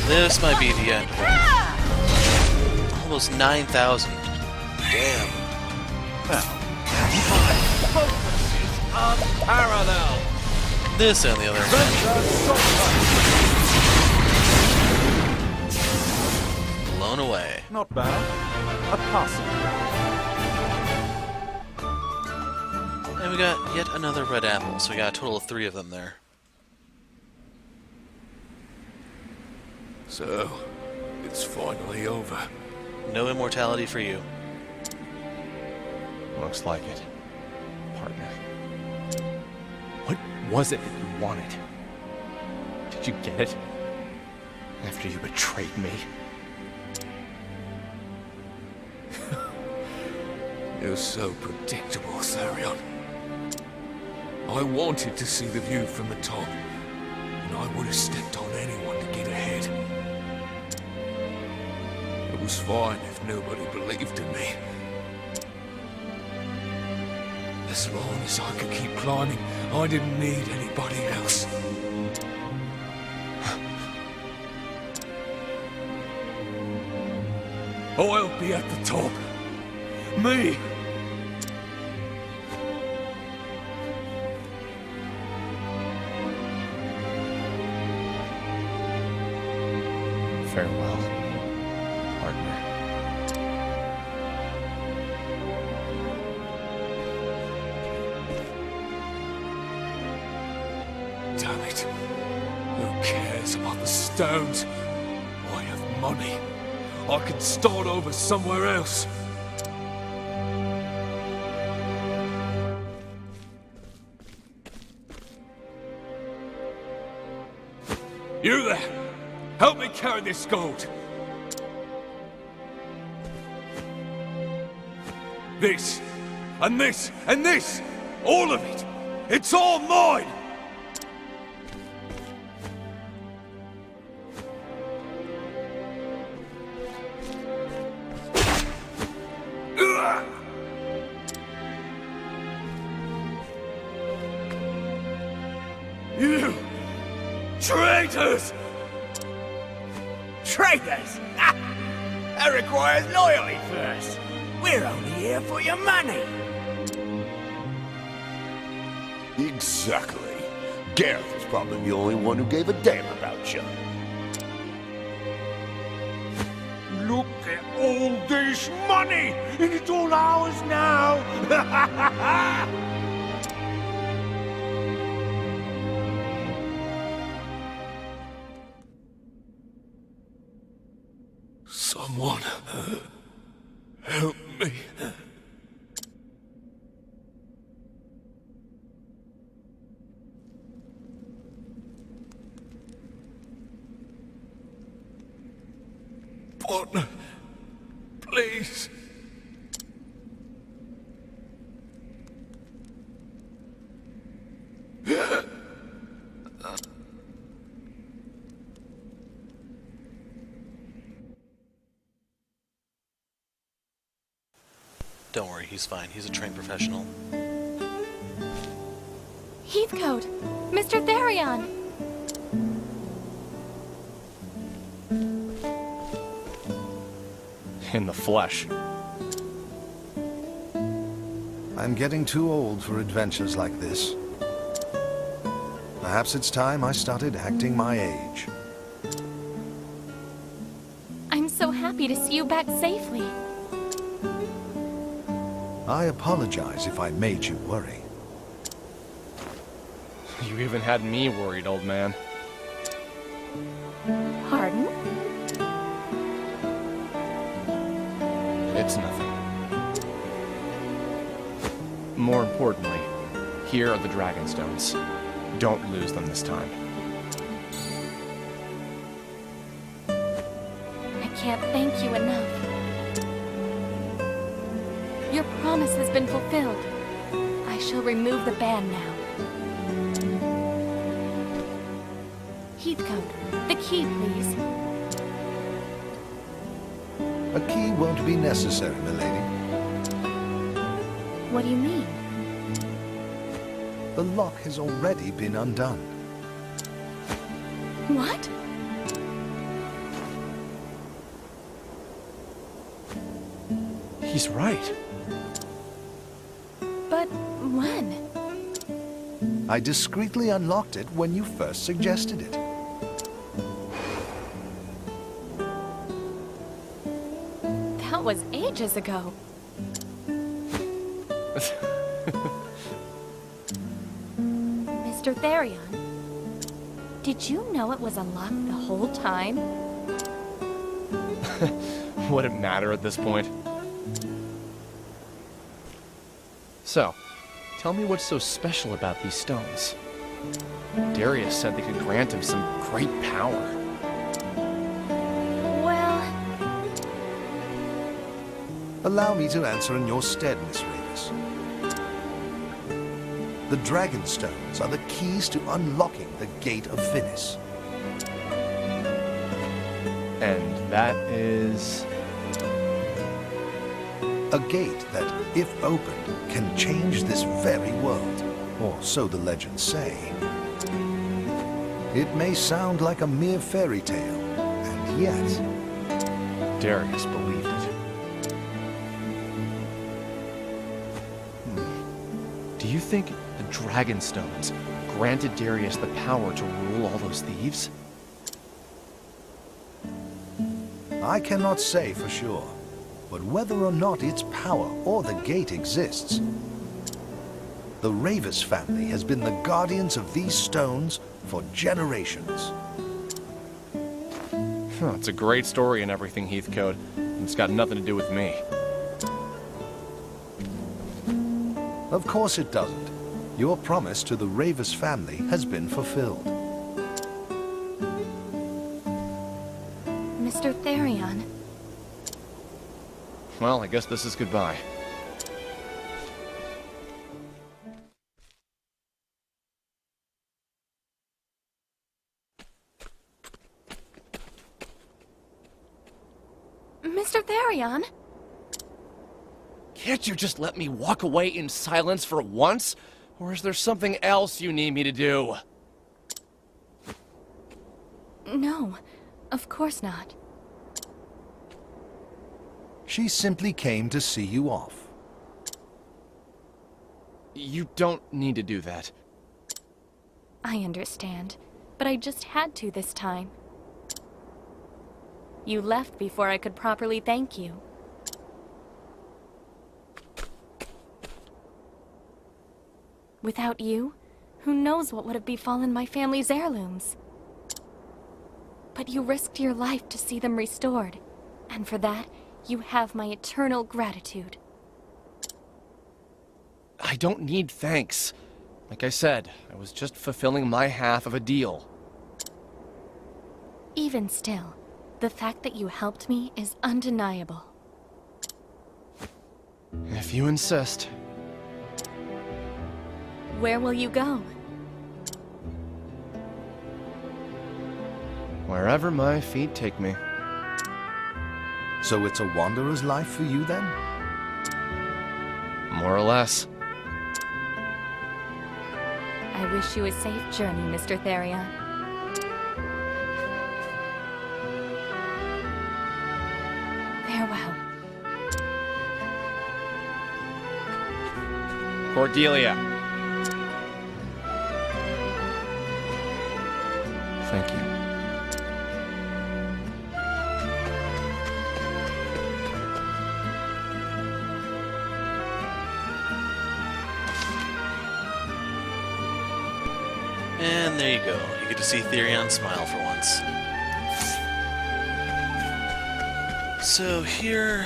This might be the end. Almost 9,000. Damn. Unparalleled. This, on the other hand, blown away. Not bad. A passing. And we got yet another red apple, so we got a total of 3 of them there. So, it's finally over. No immortality for you. Looks like it. Partner. What was it that you wanted? Did you get it? After you betrayed me? You're so predictable, Therion. I wanted to see the view from the top, and I would have stepped on anyone to get ahead. It was fine if nobody believed in me. As long as I could keep climbing, I didn't need anybody else. I'll be at the top. Me! Farewell, partner. Damn it. Who cares about the stones? I have money. I can start over somewhere else. You there! Help me carry this gold! This, and this, and this! All of it! It's all mine! You traitors! Traitors? That requires loyalty first. We're only here for your money. Exactly. Gareth is probably the only one who gave a damn about you. Look at all this money! And it's all ours now! Someone help me. Partner, please. Don't worry, he's fine. He's a trained professional. Heathcote! Mr. Therion! In the flesh. I'm getting too old for adventures like this. Perhaps it's time I started acting my age. I'm so happy to see you back safely. I apologize if I made you worry. You even had me worried, old man. Pardon? It's nothing. More importantly, here are the Dragonstones. Don't lose them this time. I can't thank you enough. Your promise has been fulfilled. I shall remove the ban now. Heathcote, the key, please. A key won't be necessary, milady. What do you mean? The lock has already been undone. What? He's right. But when? I discreetly unlocked it when you first suggested it. That was ages ago. Mr. Therion, did you know it was unlocked the whole time? Would it matter at this point? So, tell me what's so special about these stones. Darius said they could grant him some great power. Well, Allow me to answer in your stead, Miss Ravis. The Dragonstones are the keys to unlocking the Gate of Finis. And that is... A gate that, if opened, can change this very world. Or so the legends say. It may sound like a mere fairy tale, and yet... Darius believed it. Do you think the Dragonstones granted Darius the power to rule all those thieves? I cannot say for sure, but whether or not its power or the gate exists, the Ravis family has been the guardians of these stones for generations. It's a great story and everything, Heathcote. It's got nothing to do with me. Of course it doesn't. Your promise to the Ravis family has been fulfilled. Mr. Therion, Well, I guess this is goodbye. Mr. Therion, Can't you just let me walk away in silence for once? Or is there something else you need me to do? no, of course not. She simply came to see you off. You don't need to do that. I understand, but I just had to this time. You left before I could properly thank you. Without you, who knows what would have befallen my family's heirlooms? But you risked your life to see them restored, and for that, you have my eternal gratitude. I don't need thanks. Like I said, I was just fulfilling my half of a deal. Even still, the fact that you helped me is undeniable. If you insist. Where will you go? Wherever my feet take me. So it's a wanderer's life for you then? more or less. I wish you a safe journey, Mr. Therion. Farewell. Cordelia. Thank you. And there you go. You get to see Therion smile for once. So here,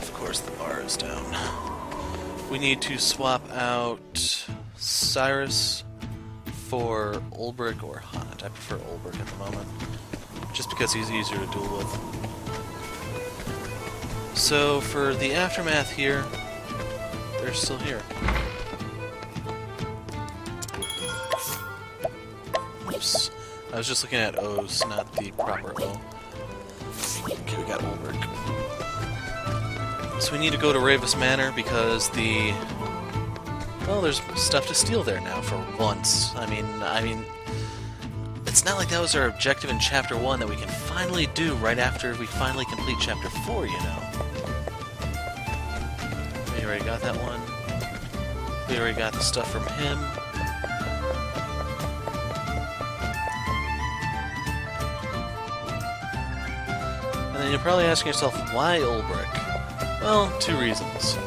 of course the bar is down. We need to swap out Cyrus for Ulbrich or Hunt. I prefer Ulbrich at the moment, just because he's easier to duel with. So for the aftermath here, they're still here. Oops. I was just looking at O's, not the proper O. Okay, we got Ulbrich. So we need to go to Ravis Manor because well, there's stuff to steal there now for once. I mean, it's not like that was our objective in Chapter 1 that we can finally do right after we finally complete Chapter 4, you know. We already got that one. We already got the stuff from him. And then you're probably asking yourself, why Ulbrich? Well, 2 reasons.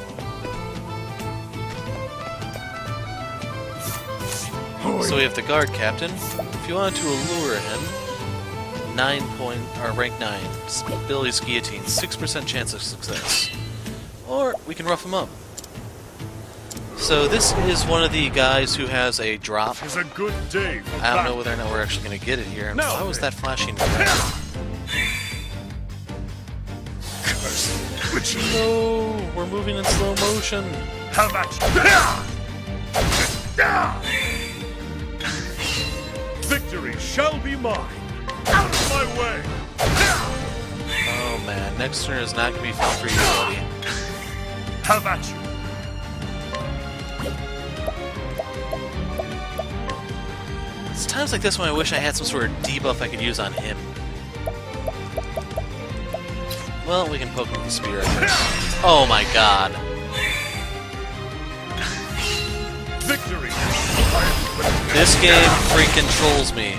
So we have the guard captain. If you wanted to allure him, rank 9, abilities guillotine, 6% chance of success. Or we can rough him up. So this is one of the guys who has a drop. It's a good day. I don't know whether or not we're actually going to get it here. No. Why was that flashing? No, we're moving in slow motion. How about victory shall be mine. Out of my way. Oh man, next turn is not going to be fun for you, buddy. How about you? It's times like this when I wish I had some sort of debuff I could use on him. Well, we can poke him with the spear, I guess. Oh my god. Victory. This game freaking trolls me.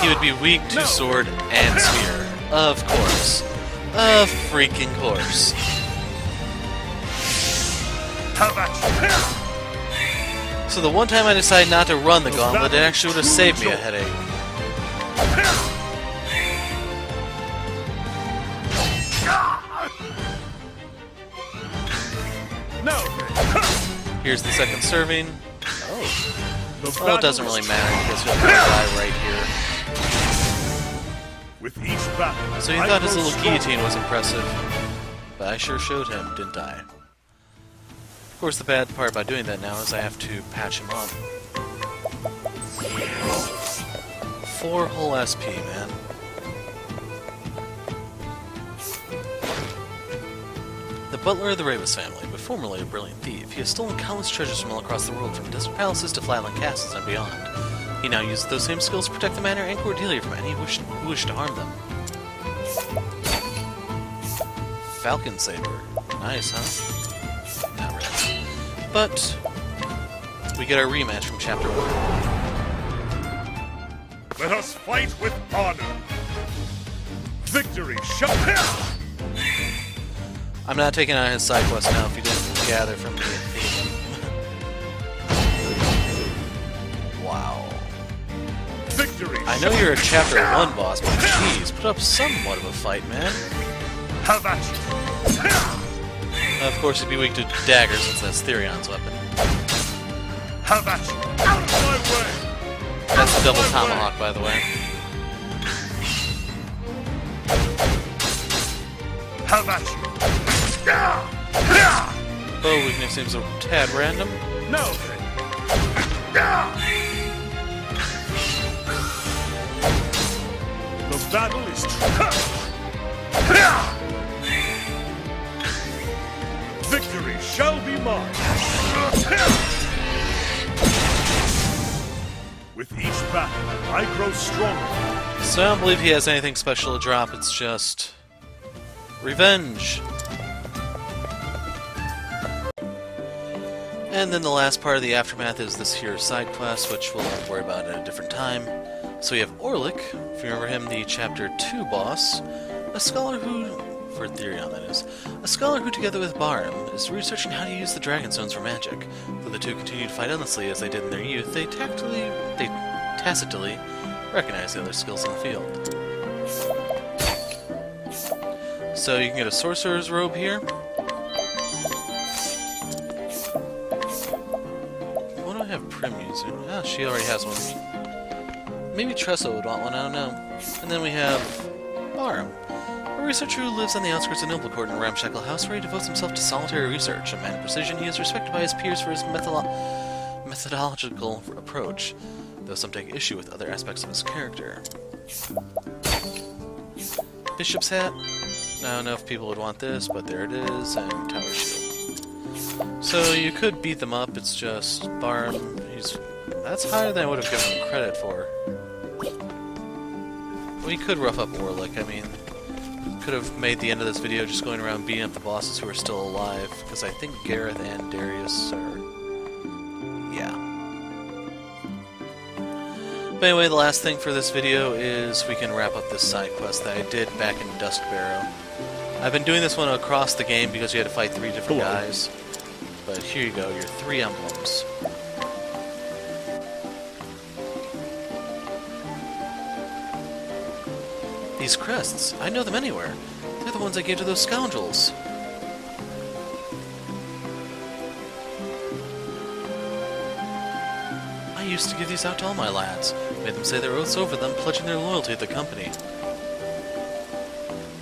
He would be weak to sword and spear. Of course. Of freaking course. How about you? So the one time I decided not to run the gauntlet, it actually would have saved me a headache. No. Here's the second serving. Oh. Well, it doesn't really matter because he'll probably die right here. With each battle, So you thought his little guillotine was impressive, but I sure showed him, didn't I? Of course, the bad part about doing that now is I have to patch him up. 4 whole SP, man. The butler of the Ravis family, but formerly a brilliant thief, he has stolen countless treasures from all across the world, from desert palaces to flatland castles and beyond. He now uses those same skills to protect the manor and Cordelia from any who wish to harm them. Falcon Saber. Nice, huh? Not really. But we get our rematch from Chapter 1. Let us fight with honor. Victory shall. I'm not taking on his side quest now if you didn't gather from the theme. Wow. Victory. I know you're a Chapter 1 boss, but jeez, put up somewhat of a fight, man. How about you? Of course, he'd be weak to daggers since that's Therion's weapon. How about you? Out of my way! That's the double tomahawk, by the way. How about you? Bow weakness seems a tad random. No. The battle is true. shall be mine. With each battle, I grow stronger. So I don't believe he has anything special to drop, it's just... revenge! And then the last part of the aftermath is this here side quest, which we'll worry about at a different time. So we have Orlick, if you remember him, the Chapter 2 boss, a scholar who... for Therion, that is. A scholar who, together with Barim, is researching how to use the Dragon Stones for magic. Though the two continue to fight endlessly as they did in their youth, they tacitly recognize the other skills in the field. So you can get a Sorcerer's Robe here. What do I have Prim using? Ah, she already has one. Maybe Tressa would want one, I don't know. And then we have Barim, a researcher who lives on the outskirts of Noblecourt in a ramshackle house where he devotes himself to solitary research. A man of precision, he is respected by his peers for his methodological approach, though some take issue with other aspects of his character. Bishop's hat. I don't know if people would want this, but there it is, and Tower Shield. So you could beat them up, it's just Barim, that's higher than I would have given him credit for. We could rough up Orlick, I mean, could have made the end of this video just going around beating up the bosses who are still alive, because I think Gareth and Darius are... yeah. But anyway, the last thing for this video is we can wrap up this side quest that I did back in Duskbarrow. I've been doing this one across the game because you had to fight 3 different guys. But here you go, your 3 emblems. These crests, I know them anywhere. They're the ones I gave to those scoundrels. I used to give these out to all my lads. Made them say their oaths over them, pledging their loyalty to the company.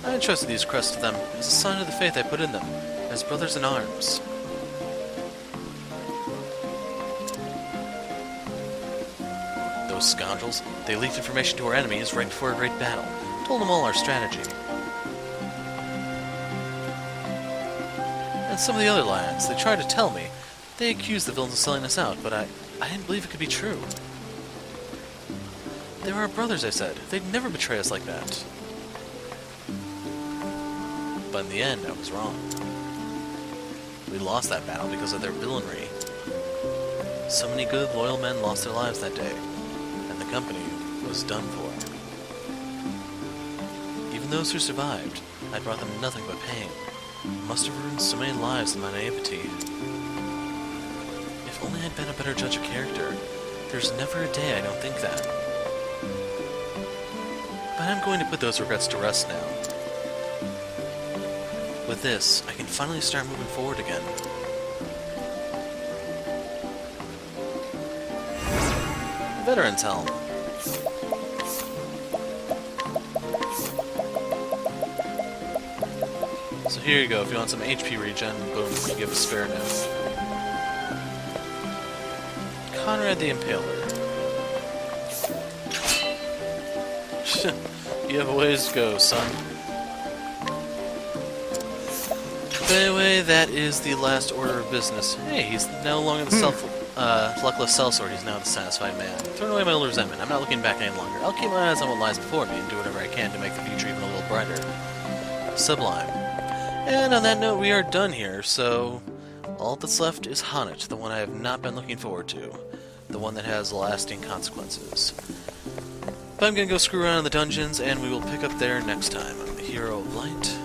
I entrusted these crests to them as a sign of the faith I put in them, as brothers in arms. Those scoundrels, they leaked information to our enemies right before a great battle. Told them all our strategy. And some of the other lads, they tried to tell me. They accused the villains of selling us out, but I didn't believe it could be true. They were our brothers, I said. They'd never betray us like that. But in the end, I was wrong. We lost that battle because of their villainy. So many good, loyal men lost their lives that day, and the company was done for. Even those who survived, I brought them nothing but pain. Must have ruined so many lives in my naivety. If only I'd been a better judge of character. There's never a day I don't think that. But I'm going to put those regrets to rest now. With this, I can finally start moving forward again. Veteran's Helm. So here you go, if you want some HP regen, boom, you give a spare now. Conrad the Impaler. You have a ways to go, son. But anyway, that is the last order of business. Hey, he's no longer the luckless sellsword, he's now the satisfied man. Throwing away my old resentment, I'm not looking back any longer. I'll keep my eyes on what lies before me and do whatever I can to make the future even a little brighter. Sublime. And on that note, we are done here, so all that's left is H'aanit, the one I have not been looking forward to. The one that has lasting consequences. But I'm gonna go screw around in the dungeons, and we will pick up there next time. I'm the Hero of Light.